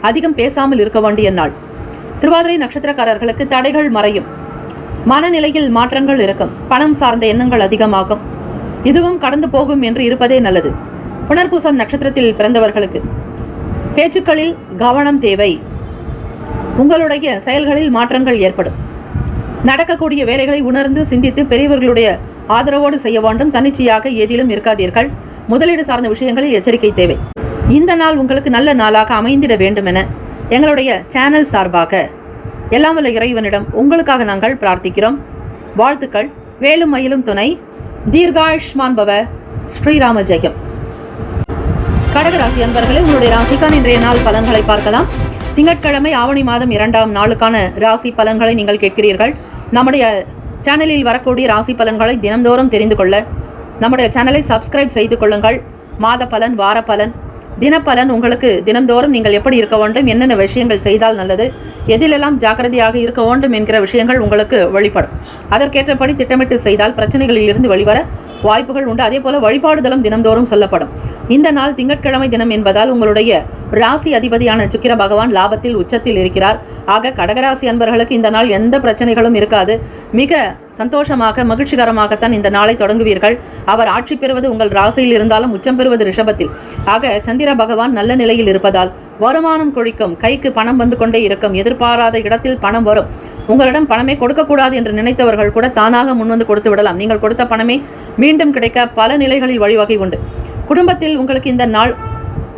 அதிகம் பேசாமல் இருக்க வேண்டிய நாள். திருவாதிரை நட்சத்திரக்காரர்களுக்கு தடைகள் மறையும். மனநிலையில் மாற்றங்கள் இருக்கும். பணம் சார்ந்த எண்ணங்கள் அதிகமாகும். இதுவும் கடந்து போகும் என்று இருப்பதே நல்லது. புனர்பூசம் நட்சத்திரத்தில் பிறந்தவர்களுக்கு பேச்சுக்களில் கவனம் தேவை. உங்களுடைய செயல்களில் மாற்றங்கள் ஏற்படும். நடக்கக்கூடிய வேலைகளை உணர்ந்து சிந்தித்து பெரியவர்களுடைய ஆதரவோடு செய்ய வேண்டும். தன்னிச்சையாக ஏதிலும் இருக்காதீர்கள். முதலீடு சார்ந்த விஷயங்களில் எச்சரிக்கை தேவை. இந்த நாள் உங்களுக்கு நல்ல நாளாக அமைந்திட வேண்டும் என எங்களுடைய சேனல் சார்பாக எல்லாம் வல்ல இறைவனிடம் உங்களுக்காக நாங்கள் பிரார்த்திக்கிறோம். வாழ்த்துக்கள். வேலும் மயிலும் துணை, தீர்காயுஷ்மான் பவ, ஸ்ரீராம ஜெயம். கடகராசி அன்பர்களே, உங்களுடைய ராசிக்கான இன்றைய நாள் பலன்களை பார்க்கலாம். திங்கட்கிழமை ஆவணி மாதம் 2ஆம் நாளுக்கான ராசி பலன்களை நீங்கள் கேட்கிறீர்கள். நம்முடைய சேனலில் வரக்கூடிய ராசி பலன்களை தினந்தோறும் தெரிந்து கொள்ள நம்முடைய சேனலை சப்ஸ்கிரைப் செய்து கொள்ளுங்கள். மாத பலன், வார பலன், தினப்பலன் உங்களுக்கு தினந்தோறும் நீங்கள் எப்படி இருக்க வேண்டும், என்னென்ன விஷயங்கள் செய்தால் நல்லது, எதிலெல்லாம் ஜாக்கிரதையாக இருக்க வேண்டும் என்கிற விஷயங்கள் உங்களுக்கு வெளிப்படும். அதற்கேற்றபடி திட்டமிட்டு செய்தால் பிரச்சனைகளில் இருந்து வெளிவர வாய்ப்புகள் உண்டு. அதே போல வழிபாடுதலும் தினந்தோறும் சொல்லப்படும். இந்த நாள் திங்கட்கிழமை தினம் என்பதால் உங்களுடைய ராசி அதிபதியான சுக்கிர பகவான் லாபத்தில் உச்சத்தில் இருக்கிறார். ஆக கடகராசி அன்பர்களுக்கு இந்த நாள் எந்த பிரச்சனைகளும் இருக்காது. மிக சந்தோஷமாக மகிழ்ச்சிகரமாகத்தான் இந்த நாளை தொடங்குவீர்கள். அவர் ஆட்சி பெறுவது உங்கள் ராசியில் இருந்தாலும் உச்சம் பெறுவது ரிஷபத்தில். ஆக சந்திர பகவான் நல்ல நிலையில் இருப்பதால் வருமானம் கொழிக்கும், கைக்கு பணம் வந்து கொண்டே இருக்கும், எதிர்பாராத இடத்தில் பணம் வரும். உங்களிடம் பணமே கொடுக்கக்கூடாது என்று நினைத்தவர்கள் கூட தானாக முன்வந்து கொடுத்து விடலாம். நீங்கள் கொடுத்த பணமே மீண்டும் கிடைக்க பல நிலைகளில் வழிவகை உண்டு. குடும்பத்தில் உங்களுக்கு இந்த நாள்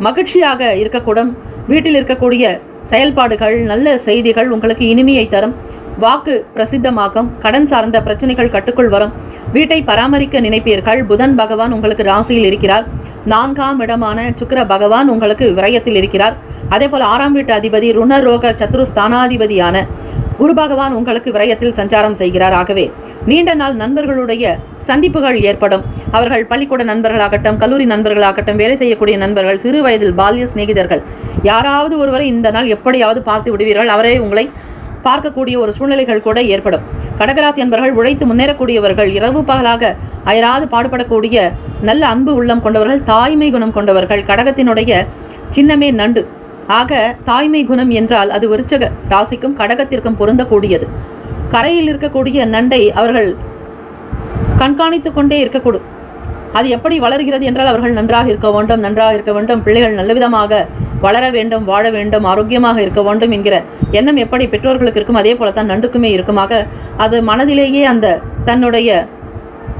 மகிழ்ச்சியாக இருக்கக்கூடும். வீட்டில் இருக்கக்கூடிய செயல்பாடுகள், நல்ல செய்திகள் உங்களுக்கு இனிமையை தரும். வாக்கு பிரசித்தமாகும். கடன் சார்ந்த பிரச்சனைகள் கட்டுக்குள் வரும். வீட்டை பராமரிக்க நினைப்பீர்கள். புதன் பகவான் உங்களுக்கு ராசியில் இருக்கிறார். 4ஆம் இடமான சுக்கிர பகவான் உங்களுக்கு விரயத்தில் இருக்கிறார். அதே போல 6ஆம் வீட்டு அதிபதி ருணரோக சத்ரு ஸ்தானாதிபதியான குரு பகவான் உங்களுக்கு விரயத்தில் சஞ்சாரம் செய்கிறார். ஆகவே நீண்ட நாள் நண்பர்களுடைய சந்திப்புகள் ஏற்படும். அவர்கள் பள்ளிக்கூட நண்பர்களாகட்டும், கல்லூரி நண்பர்களாகட்டும், வேலை செய்யக்கூடிய நண்பர்கள், சிறு வயதில் பால்ய சிநேகிதர்கள், யாராவது ஒருவரை இந்த நாள் எப்படியாவது பார்த்து விடுவீர்கள். அவரே உங்களை பார்க்கக்கூடிய ஒரு சூழ்நிலைகள் கூட ஏற்படும். கடகராசி என்பவர்கள் உழைத்து முன்னேறக்கூடியவர்கள், இரவு பகலாக அயராது பாடுபடக்கூடிய நல்ல அன்பு உள்ளம் கொண்டவர்கள், தாய்மை குணம் கொண்டவர்கள். கடகத்தினுடைய சின்னமே நண்டு. ஆக தாய்மை குணம் என்றால் அது விருச்சக ராசிக்கும் கடகத்திற்கும் பொருந்தக்கூடியது. கரையில் இருக்கக்கூடிய நண்டை அவர்கள் கண்காணித்து கொண்டே இருக்கக்கூடும். அது எப்படி வளர்கிறது என்றால் அவர்கள் நன்றாக இருக்க வேண்டும், பிள்ளைகள் நல்ல விதமாக வளர வேண்டும், வாழ வேண்டும், ஆரோக்கியமாக இருக்க வேண்டும் என்கிற எண்ணம் எப்படி பெற்றோர்களுக்கு இருக்கும், அதே போலத்தான் நண்டுக்குமே இருக்குமாக. அது மனதிலேயே அந்த தன்னுடைய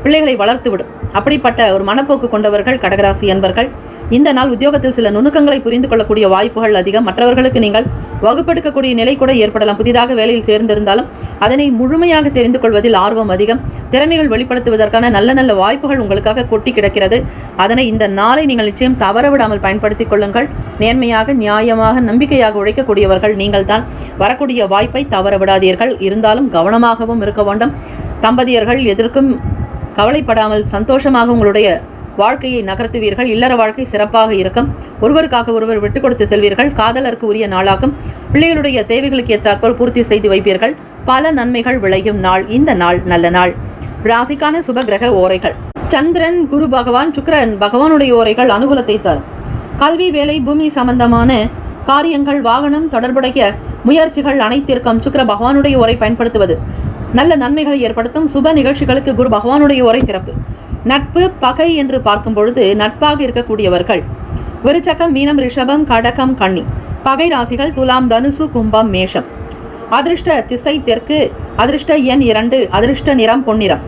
பிள்ளைகளை வளர்த்துவிடும். அப்படிப்பட்ட ஒரு மனப்போக்கு கொண்டவர்கள் கடகராசி என்பர்கள். இந்த நாள் உத்தியோகத்தில் சில நுணுக்கங்களை புரிந்து கொள்ளக்கூடிய வாய்ப்புகள் அதிகம். மற்றவர்களுக்கு நீங்கள் வகுப்பெடுக்கக்கூடிய நிலை கூட ஏற்படலாம். புதிதாக வேலையில் சேர்ந்திருந்தாலும் அதனை முழுமையாக தெரிந்து கொள்வதில் ஆர்வம் அதிகம். திறமைகள் வெளிப்படுத்துவதற்கான நல்ல நல்ல வாய்ப்புகள் உங்களுக்காக கொட்டி கிடக்கிறது. அதனை இந்த நாளை நீங்கள் நிச்சயம் தவறவிடாமல் பயன்படுத்திக் கொள்ளுங்கள். நேர்மையாக, நியாயமாக, நம்பிக்கையாக உழைக்கக்கூடியவர்கள் நீங்கள் தான். வரக்கூடிய வாய்ப்பை தவற விடாதீர்கள். இருந்தாலும் கவனமாகவும் இருக்க வேண்டும். தம்பதியர்கள் எதற்கும் கவலைப்படாமல் சந்தோஷமாக உங்களுடைய வாழ்க்கையை நகர்த்துவீர்கள். இல்லற வாழ்க்கை சிறப்பாக இருக்கும். ஒருவருக்காக ஒருவர் விட்டுக் கொடுத்து செல்வீர்கள். காதலருக்கு உரிய நாளாகும். பிள்ளைகளுடைய தேவைகளுக்கு ஏற்றாற்போல் பூர்த்தி செய்து வைப்பீர்கள். பல நன்மைகள் விளையும் நாள். இந்த நாள் நல்ல நாள். ராசிக்கான சுப கிரக ஓரைகள். சந்திரன், குரு பகவான், சுக்கிரன் பகவானுடைய ஓரைகள் அனுகூலத்தை தரும். கல்வி, வேலை, பூமி சம்பந்தமான காரியங்கள், வாகனம் தொடர்புடைய முயற்சிகள் அனைத்திற்கும் சுக்கிர பகவானுடைய ஓரை பயன்படுத்துவது நல்ல நன்மைகளை ஏற்படுத்தும். சுப நிகழ்ச்சிகளுக்கு குரு பகவானுடைய ஓரை சிறப்பு. நட்பு, பகை என்று பார்க்கும் பொழுது நட்பாக இருக்கக்கூடியவர்கள் விருச்சகம், மீனம், ரிஷபம், கடகம், கன்னி. பகை ராசிகள் துலாம், தனுசு, கும்பம், மேஷம். அதிர்ஷ்ட திசை தெற்கு. அதிர்ஷ்ட எண் 2. அதிர்ஷ்ட நிறம் பொன்னிறம்.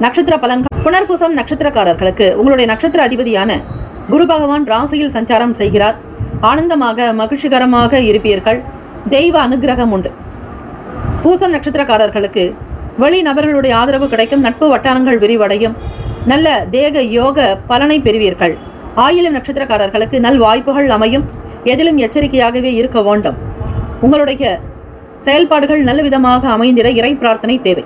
நட்சத்திர பலன்கள். புனர்பூசம் நட்சத்திரக்காரர்களுக்கு உங்களுடைய நட்சத்திர அதிபதியான குரு பகவான் ராசியில் சஞ்சாரம் செய்கிறார். ஆனந்தமாக மகிழ்ச்சிகரமாக இருப்பீர்கள். தெய்வ அனுகிரகம் உண்டு. பூசம் நட்சத்திரக்காரர்களுக்கு வெளி நபர்களுடைய ஆதரவு கிடைக்கும். நட்பு வட்டாரங்கள் விரிவடையும். நல்ல தேக யோக பலனை பெறுவீர்கள். ஆயிலம் நட்சத்திரக்காரர்களுக்கு நல் வாய்ப்புகள் அமையும். எதிலும் எச்சரிக்கையாகவே இருக்க வேண்டும். உங்களுடைய செயல்பாடுகள் நல்ல விதமாக அமைந்திட இறை பிரார்த்தனை தேவை.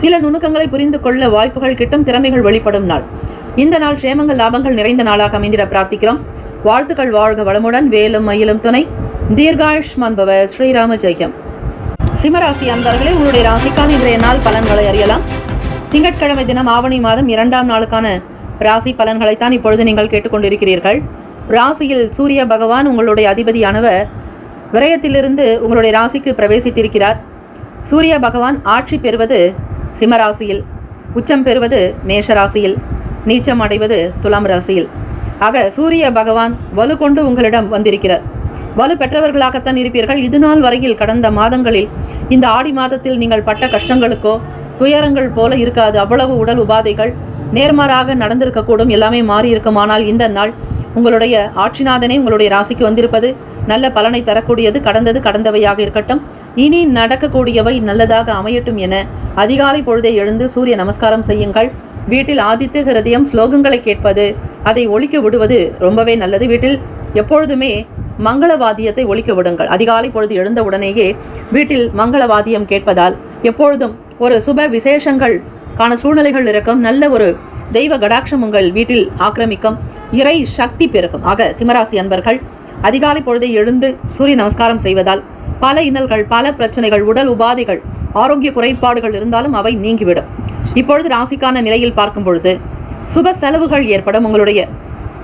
சில நுணுக்கங்களை புரிந்து கொள்ள வாய்ப்புகள் கிட்டும். திறமைகள் வெளிப்படும் நாள். இந்த நாள் க்ஷேமங்கள், லாபங்கள் நிறைந்த நாளாக அமைந்திட பிரார்த்திக்கிறோம். வாழ்த்துக்கள். வாழ்க வளமுடன். வேலும் மயிலும் துணை. தீர்காயுஷ்மான் பவ. ஸ்ரீராம ஜெயம். சிம்மராசி அன்பர்களே, உங்களுடைய ராசிக்கான இன்றைய நாள் பலன்களை அறியலாம். திங்கட்கிழமை தினம் ஆவணி மாதம் 2ஆம் நாளுக்கான ராசி பலன்களைத்தான் இப்பொழுது நீங்கள் கேட்டுக்கொண்டிருக்கிறீர்கள். ராசியில் சூரிய பகவான் உங்களுடைய அதிபதியானவர் விரயத்திலிருந்து உங்களுடைய ராசிக்கு பிரவேசித்திருக்கிறார். சூரிய பகவான் ஆட்சி பெறுவது சிம்மராசியில், உச்சம் பெறுவது மேஷராசியில், நீச்சம் அடைவது துலாம் ராசியில். ஆக சூரிய பகவான் வலு கொண்டு உங்களிடம் வந்திருக்கிறார். வலு பெற்றவர்களாகத்தான் இருப்பீர்கள். இது நாள் வரையில் கடந்த மாதங்களில் இந்த ஆடி மாதத்தில் நீங்கள் பட்ட கஷ்டங்களுக்கோ துயரங்கள் போல இருக்காது. அவ்வளவு உடல் உபாதைகள் நேர்மாறாக நடந்திருக்கக்கூடும். எல்லாமே மாறி இருக்குமானால் இந்த நாள் உங்களுடைய ஆட்சிநாதனே உங்களுடைய ராசிக்கு வந்திருப்பது நல்ல பலனை தரக்கூடியது. கடந்தவையாக இருக்கட்டும். இனி நடக்கக்கூடியவை நல்லதாக அமையட்டும் என அதிகாலை பொழுதை எழுந்து சூரிய நமஸ்காரம் செய்யுங்கள். வீட்டில் ஆதித்ய ஹிருதயம் ஸ்லோகங்களை கேட்பது, அதை ஒழிக்க விடுவது ரொம்பவே நல்லது. வீட்டில் எப்பொழுதுமே மங்களவாதியத்தை ஒலிக்க விடுங்கள். அதிகாலை பொழுது எழுந்த உடனேயே வீட்டில் மங்களவாதியம் கேட்பதால் எப்பொழுதும் ஒரு சுப விசேஷங்கள் காண சூழ்நிலைகள் இருக்கும். நல்ல ஒரு தெய்வ கடாட்சம் உங்கள் வீட்டில் ஆக்கிரமிக்கும். இறை சக்தி பெருக்கும். ஆக சிம்மராசி அன்பர்கள் அதிகாலை பொழுதை எழுந்து சூரிய நமஸ்காரம் செய்வதால் பல இன்னல்கள், பல பிரச்சனைகள், உடல் உபாதைகள், ஆரோக்கிய குறைபாடுகள் இருந்தாலும் அவை நீங்கிவிடும். இப்பொழுது ராசிக்கான நிலையில் பார்க்கும் பொழுது சுப செலவுகள் ஏற்படும். உங்களுடைய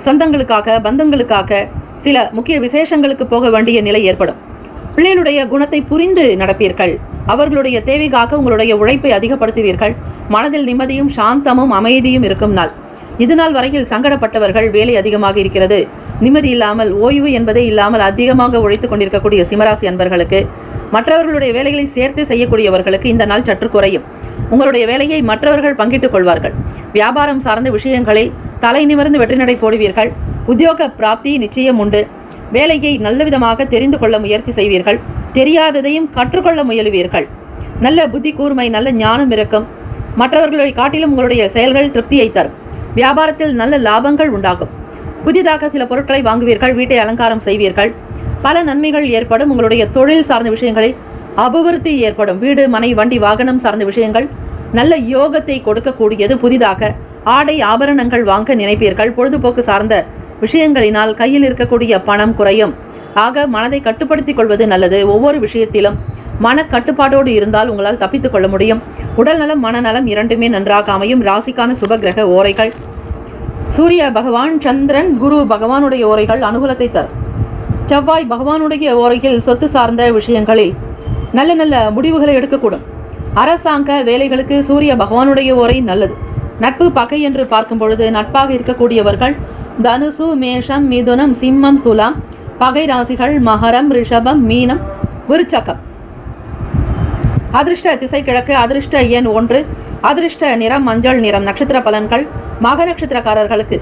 சொந்தங்களுக்காக, பந்தங்களுக்காக, சில முக்கிய விசேஷங்களுக்கு போக வேண்டிய நிலை ஏற்படும். பிள்ளைகளுடைய குணத்தை புரிந்து நடப்பீர்கள். அவர்களுடைய தேவைக்காக உங்களுடைய உழைப்பை அதிகப்படுத்துவீர்கள். மனதில் நிம்மதியும் சாந்தமும் அமைதியும் இருக்கும் நாள். இது நாள் வரையில் சங்கடப்பட்டவர்கள், வேலை அதிகமாக இருக்கிறது, நிம்மதி இல்லாமல், ஓய்வு என்பதே இல்லாமல் அதிகமாக உழைத்து கொண்டிருக்கக்கூடிய சிம்மராசி அன்பர்களுக்கு, மற்றவர்களுடைய வேலைகளை சேர்த்து செய்யக்கூடியவர்களுக்கு இந்த நாள் சற்று குறையும். உங்களுடைய வேலையை மற்றவர்கள் பங்கிட்டுக் கொள்வார்கள். வியாபாரம் சார்ந்த விஷயங்களில் தலை நிமிர்ந்து வெற்றி நடை போடுவீர்கள். உத்தியோக பிராப்தி நிச்சயம் உண்டு. வேலையை நல்ல விதமாக தெரிந்து கொள்ள முயற்சி செய்வீர்கள். தெரியாததையும் கற்றுக்கொள்ள முயலுவீர்கள். நல்ல புத்தி கூர்மை, நல்ல ஞானம் இருக்கும். மற்றவர்களை காட்டிலும் உங்களுடைய செயல்கள் திருப்தியை தரும். வியாபாரத்தில் நல்ல லாபங்கள் உண்டாகும். புதிதாக சில பொருட்களை வாங்குவீர்கள். வீட்டை அலங்காரம் செய்வீர்கள். பல நன்மைகள் ஏற்படும். உங்களுடைய தொழில் சார்ந்த விஷயங்களில் அபிவிருத்தி ஏற்படும். வீடு, மனை, வண்டி, வாகனம் சார்ந்த விஷயங்கள் நல்ல யோகத்தை கொடுக்கக்கூடியது. புதிதாக ஆடை ஆபரணங்கள் வாங்க நினைப்பீர்கள். பொழுதுபோக்கு சார்ந்த விஷயங்களினால் கையில் இருக்கக்கூடிய பணம் குறையும். ஆக மனதை கட்டுப்படுத்திக் கொள்வது நல்லது. ஒவ்வொரு விஷயத்திலும் மனக்கட்டுப்பாடோடு இருந்தால் உங்களால் தப்பித்துக் கொள்ள முடியும். உடல் நலம், மனநலம் இரண்டுமே நன்றாக அமையும். ராசிக்கான சுப கிரக ஓரைகள் சூரிய பகவான், சந்திரன், குரு பகவானுடைய ஓரைகள் அனுகூலத்தை தரும். செவ்வாய் பகவானுடைய ஓரையில் சொத்து சார்ந்த விஷயங்களில் நல்ல நல்ல முடிவுகளை எடுக்கக்கூடும். அரசாங்க வேலைகளுக்கு சூரிய பகவானுடைய ஓரை நல்லது. நட்பு பகை என்று பார்க்கும் பொழுது நட்பாக இருக்கக்கூடியவர்கள் தனுசு, மேஷம், மிதுனம், சிம்மம், துலாம். பகை ராசிகள் மகரம், ரிஷபம், மீனம், விருச்சகம். அதிர்ஷ்ட திசை கிழக்கு. அதிர்ஷ்ட எண் 1. அதிர்ஷ்ட நிறம் மஞ்சள் நிறம். நட்சத்திர பலன்கள். மக நட்சத்திரக்காரர்களுக்கு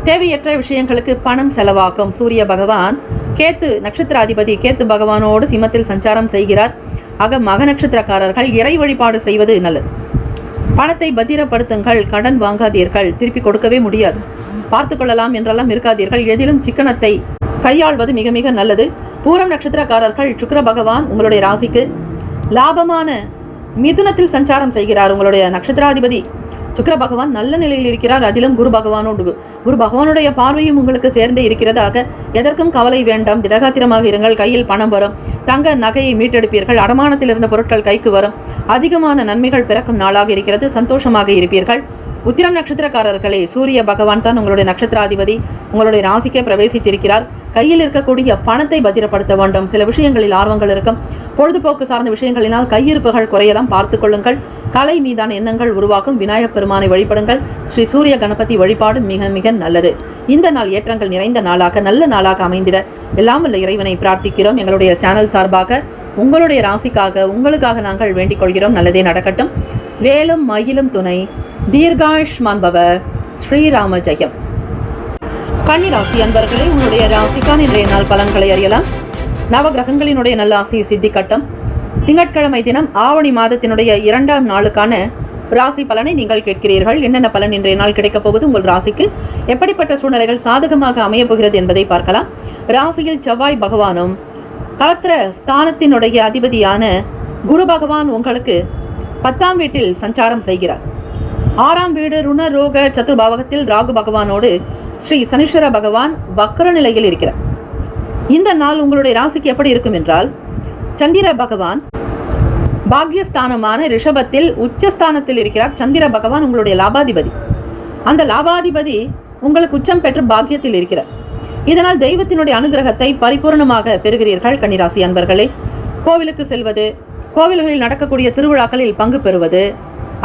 தேவையற்ற விஷயங்களுக்கு பணம் செலவாகும். சூரிய பகவான் கேத்து நட்சத்திராதிபதி கேத்து பகவானோடு சிம்மத்தில் சஞ்சாரம் செய்கிறார். ஆக மக நட்சத்திரக்காரர்கள் இறை வழிபாடு செய்வது நல்லது. பணத்தை பத்திரப்படுத்துங்கள். கடன் வாங்காதீர்கள். திருப்பி கொடுக்கவே முடியாது, பார்த்து கொள்ளலாம் என்றெல்லாம் இருக்காதீர்கள். எதிலும் சிக்கனத்தை கையாள்வது மிக மிக நல்லது. பூரம் நட்சத்திரக்காரர்கள் சுக்கிர பகவான் உங்களுடைய ராசிக்கு லாபமான மிதுனத்தில் சஞ்சாரம் செய்கிறார். உங்களுடைய நட்சத்திராதிபதி சுக்கிர பகவான் நல்ல நிலையில் இருக்கிறார். அதிலும் குரு பகவானுடைய பார்வையும் உங்களுக்கு சேர்ந்தே இருக்கிறதாக எதற்கும் கவலை வேண்டாம். திடகாத்திரமாக இருங்கள். கையில் பணம் வரும். தங்க நகையை மீட்டெடுப்பீர்கள். அடமானத்தில் இருந்த பொருட்கள் கைக்கு வரும். அதிகமான நன்மைகள் பிறக்கும் நாளாக இருக்கிறது. சந்தோஷமாக இருப்பீர்கள். உத்திரம் நட்சத்திரக்காரர்களே, சூரிய பகவான் தான் உங்களுடைய நட்சத்திராதிபதி. உங்களுடைய ராசிக்கே பிரவேசித்திருக்கிறார். கையில் இருக்கக்கூடிய பணத்தை பத்திரப்படுத்த வேண்டும். சில விஷயங்களில் ஆர்வங்கள் இருக்கும். பொழுதுபோக்கு சார்ந்த விஷயங்களினால் கையிருப்புகள் குறையலாம், பார்த்து கொள்ளுங்கள். கலை மீதான எண்ணங்கள் உருவாக்கும். விநாயகப் பெருமானை வழிபடுங்கள். ஸ்ரீ சூரிய கணபதி வழிபாடு மிக மிக நல்லது. இந்த நாள் ஏற்றங்கள் நிறைந்த நாளாக, நல்ல நாளாக அமைந்திட எல்லாம் வல்ல இறைவனை பிரார்த்திக்கிறோம். எங்களுடைய சேனல் சார்பாக உங்களுடைய ராசிக்காக, உங்களுக்காக நாங்கள் வேண்டிக் கொள்கிறோம். நல்லதே நடக்கட்டும். வேலும் மயிலும் துணை. தீர்காயுஷ்மான் பவ. ஸ்ரீராம ஜெயம். கன்னிராசி அன்பர்களே, உங்களுடைய ராசிக்கான இன்றைய நாள் பலன்களை அறியலாம். நவகிரகங்களினுடைய நல்ல ஆசி சித்திக்கட்டும். திங்கட்கிழமை தினம் ஆவணி மாதத்தினுடைய 2ஆம் நாளுக்கான ராசி பலனை நீங்கள் கேட்கிறீர்கள். என்னென்ன பலன் இன்றைய நாள் கிடைக்கப் போகுது, உங்கள் ராசிக்கு எப்படிப்பட்ட சூழ்நிலைகள் சாதகமாக அமையப் போகிறது என்பதை பார்க்கலாம். ராசியில் செவ்வாய் பகவானும் களத்திர ஸ்தானத்தினுடைய அதிபதியான குரு பகவான் உங்களுக்கு 10ஆம் வீட்டில் சஞ்சாரம் செய்கிறார். 6ஆம் வீடு ருண ரோக சதுர்பாவகத்தில் ராகு பகவானோடு ஸ்ரீ சனீஸ்வர பகவான் வக்ர நிலையில் இருக்கிறார். இந்த நாள் உங்களுடைய ராசிக்கு எப்படி இருக்கும் என்றால், சந்திர பகவான் பாக்யஸ்தானமான ரிஷபத்தில் உச்சஸ்தானத்தில் இருக்கிறார். சந்திர பகவான் உங்களுடைய லாபாதிபதி. அந்த லாபாதிபதி உங்களுக்கு உச்சம் பெற்று பாக்கியத்தில் இருக்கிறார். இதனால் தெய்வத்தினுடைய அனுகிரகத்தை பரிபூர்ணமாக பெறுகிறீர்கள். கன்னிராசி அன்பர்களே, கோவிலுக்கு செல்வது, கோவில்களில் நடக்கக்கூடிய திருவிழாக்களில் பங்கு பெறுவது,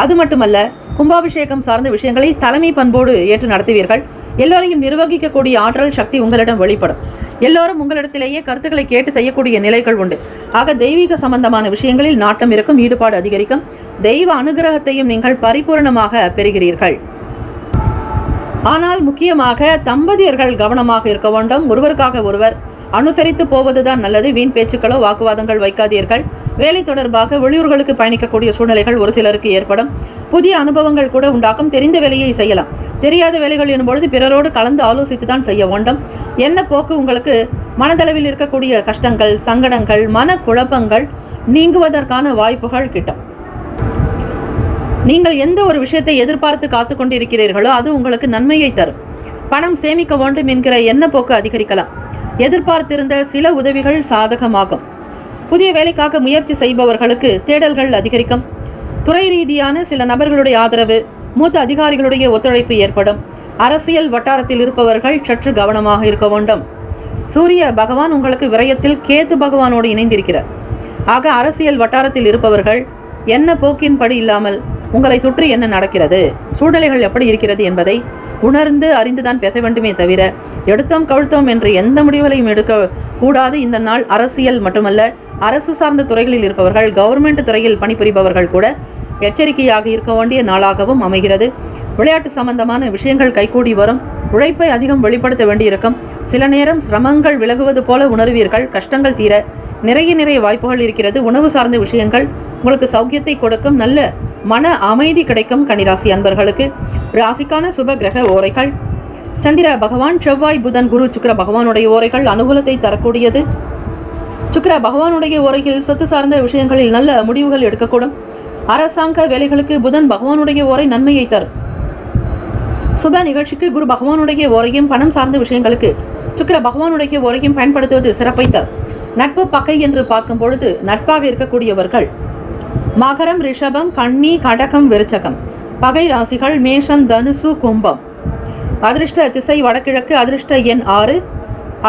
அது மட்டுமல்ல கும்பாபிஷேகம் சார்ந்த விஷயங்களை தலைமை பண்போடு ஏற்று நடத்துவீர்கள். எல்லோரையும் நிர்வகிக்கக்கூடிய ஆற்றல் சக்தி உங்களிடம் வெளிப்படும். எல்லோரும் உங்களிடத்திலேயே கருத்துக்களை கேட்டு செய்யக்கூடிய நிலைகள் உண்டு. ஆக தெய்வீக சம்பந்தமான விஷயங்களில் நாட்டம் இருக்கும், ஈடுபாடு அதிகரிக்கும். தெய்வ அனுகிரகத்தையும் நீங்கள் பரிபூர்ணமாக பெறுகிறீர்கள். ஆனால் முக்கியமாக தம்பதியர்கள் கவனமாக இருக்க வேண்டும். ஒருவருக்காக ஒருவர் அனுசரித்து போவதுதான் நல்லது. வீண் பேச்சுக்களோ வாக்குவாதங்கள் வைக்காதீர்கள். வேலை தொடர்பாக வெளியூர்களுக்கு பயணிக்கக்கூடிய சூழ்நிலைகள் ஒரு சிலருக்கு ஏற்படும். புதிய அனுபவங்கள் கூட உண்டாக்கும். தெரிந்த வேலையை செய்யலாம். தெரியாத வேலைகள் எனும்பொழுது பிறரோடு கலந்து ஆலோசித்து தான் செய்ய வேண்டும். என்ன போக்கு உங்களுக்கு மனதளவில் இருக்கக்கூடிய கஷ்டங்கள், சங்கடங்கள், மனக்குழப்பங்கள் நீங்குவதற்கான வாய்ப்புகள் கிட்டும். நீங்கள் எந்த ஒரு விஷயத்தை எதிர்பார்த்து காத்து கொண்டிருக்கிறீர்களோ அது உங்களுக்கு நன்மையை தரும். பணம் சேமிக்க வேண்டும் என்கிற எண்ண போக்கு அதிகரிக்கலாம். எதிர்பார்த்திருந்த சில உதவிகள் சாதகமாகும். புதிய வேலைக்காக முயற்சி செய்பவர்களுக்கு தேடல்கள் அதிகரிக்கும். துறை ரீதியான சில நபர்களுடைய ஆதரவு, மூத்த அதிகாரிகளுடைய ஒத்துழைப்பு ஏற்படும். அரசியல் வட்டாரத்தில் இருப்பவர்கள் சற்று கவனமாக இருக்க வேண்டும். சூரிய பகவான் உங்களுக்கு விரயத்தில் கேது பகவானோடு இணைந்திருக்கிறார். ஆக அரசியல் வட்டாரத்தில் இருப்பவர்கள் என்ன போக்கின்படி இல்லாமல் உங்களை சுற்றி என்ன நடக்கிறது, சூழ்நிலைகள் எப்படி இருக்கிறது என்பதை உணர்ந்து அறிந்துதான் பேச வேண்டுமே தவிர எடுத்தோம் கழுத்தோம் என்று எந்த முடிவுகளையும் எடுக்க கூடாது. இந்த நாள் அரசியல் மட்டுமல்ல, அரசு சார்ந்த துறைகளில் இருப்பவர்கள், கவர்மெண்ட் துறையில் பணிபுரிபவர்கள் கூட எச்சரிக்கையாக இருக்க வேண்டிய நாளாகவும் அமைகிறது. விளையாட்டு சம்பந்தமான விஷயங்கள் கைகூடி வரும். உழைப்பை அதிகம் வெளிப்படுத்த வேண்டியிருக்கும். சில நேரம் சிரமங்கள் விலகுவது போல உணர்வீர்கள். கஷ்டங்கள் தீர நிறைய வாய்ப்புகள் இருக்கிறது. உணவு சார்ந்த விஷயங்கள் உங்களுக்கு சௌக்கியத்தை கொடுக்கும். நல்ல மன அமைதி கிடைக்கும். கன்னிராசி அன்பர்களுக்கு ராசிக்கான சுப கிரக ஓரைகள்: சந்திர பகவான், செவ்வாய், புதன், குரு, சுக்கிர பகவானுடைய ஓரைகள் அனுகூலத்தை தரக்கூடியது. சுக்கிர பகவானுடைய ஓரையில் சொத்து சார்ந்த விஷயங்களில் நல்ல முடிவுகள் எடுக்கக்கூடும். அரசாங்க வேலைகளுக்கு புதன் பகவானுடைய ஓரை நன்மையை தரும். சுப நிகழ்ச்சிக்கு குரு பகவானுடைய ஓரையும், பணம் சார்ந்த விஷயங்களுக்கு சுக்கிர பகவானுடைய ஓரையும் பயன்படுத்துவது சிறப்பை தரும். நட்பு பகை என்று பார்க்கும் பொழுது நட்பாக இருக்கக்கூடியவர்கள் மகரம், ரிஷபம், கன்னி, கடகம், விருச்சகம். பகை ராசிகள் மேஷம், தனுசு, கும்பம். அதிர்ஷ்ட திசை வடகிழக்கு. அதிர்ஷ்ட எண் 6.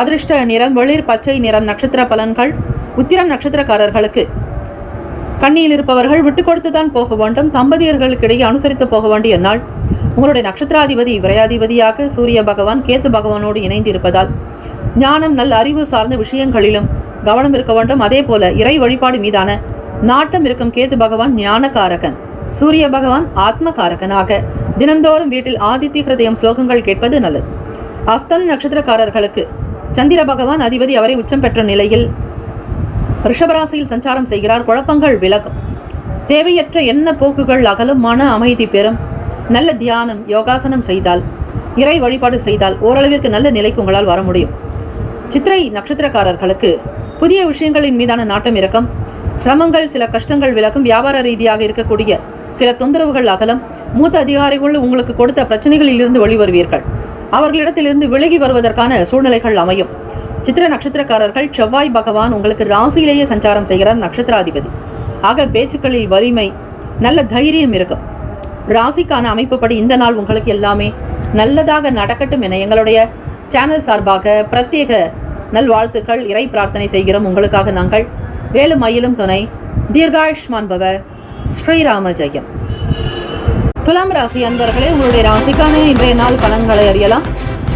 அதிர்ஷ்ட நிறம் வெளிர் பச்சை நிறம். நட்சத்திர பலன்கள்: உத்திரம் நட்சத்திரக்காரர்களுக்கு கண்ணியில் இருப்பவர்கள் விட்டு கொடுத்துதான் போக வேண்டும். தம்பதியர்களுக்கிடையே அனுசரித்து போக வேண்டிய நாள். உங்களுடைய நட்சத்திராதிபதி விரையாதிபதியாக சூரிய பகவான் கேத்து பகவானோடு இணைந்து இருப்பதால் ஞானம், நல்ல அறிவு சார்ந்த விஷயங்களிலும் கவனம் இருக்க வேண்டும். அதே போல இறை வழிபாடு மீதான நாட்டம் இருக்கும். கேத்து பகவான் ஞானகாரகன், சூரிய பகவான் ஆத்மகாரகனாக தினந்தோறும் வீட்டில் ஆதித்ய ஹிருதயம் ஸ்லோகங்கள் கேட்பது நல்லது. அஸ்தம் நட்சத்திரக்காரர்களுக்கு சந்திர பகவான் அதிபதி அவரை உச்சம் பெற்ற நிலையில் ரிஷபராசியில் சஞ்சாரம் செய்கிறார். குழப்பங்கள் விலகும். தேவையற்ற எண்ண போக்குகள் அகலும். மன அமைதி பெறும். நல்ல தியானம், யோகாசனம் செய்தால், இறை வழிபாடு செய்தால் ஓரளவிற்கு நல்ல நிலைக்கு உங்களால் வர முடியும். சித்திரை நட்சத்திரக்காரர்களுக்கு புதிய விஷயங்களின் மீதான நாட்டம் இருக்கும். சிரமங்கள், சில கஷ்டங்கள் விலகும். வியாபார ரீதியாக இருக்கக்கூடிய சில தொந்தரவுகள் அகலம். மூத்த அதிகாரிகள் உங்களுக்கு கொடுத்த பிரச்சனைகளில் இருந்து வெளிவருவீர்கள். அவர்களிடத்திலிருந்து விலகி வருவதற்கான சூழ்நிலைகள் அமையும். சித்திர நட்சத்திரக்காரர்கள் செவ்வாய் பகவான் உங்களுக்கு ராசியிலேயே சஞ்சாரம் செய்கிறார். நட்சத்திராதிபதி ஆக பேச்சுக்களில் வலிமை, நல்ல தைரியம் இருக்கும். ராசிக்கான அமைப்புப்படி இந்த நாள் உங்களுக்கு எல்லாமே நல்லதாக நடக்கட்டும் என எங்களுடைய சேனல் சார்பாக பிரத்யேக நல்வாழ்த்துக்கள், இறை பிரார்த்தனை செய்கிறோம். உங்களுக்காக நாங்கள் வேலும் மயிலும் துணை. தீர்காயுஷ்மான் பவ. ஸ்ரீராம ஜெயம். துலாம் ராசி அன்பர்களே, உங்களுடைய ராசிக்கான இன்றைய நாள் பலன்களை அறியலாம்.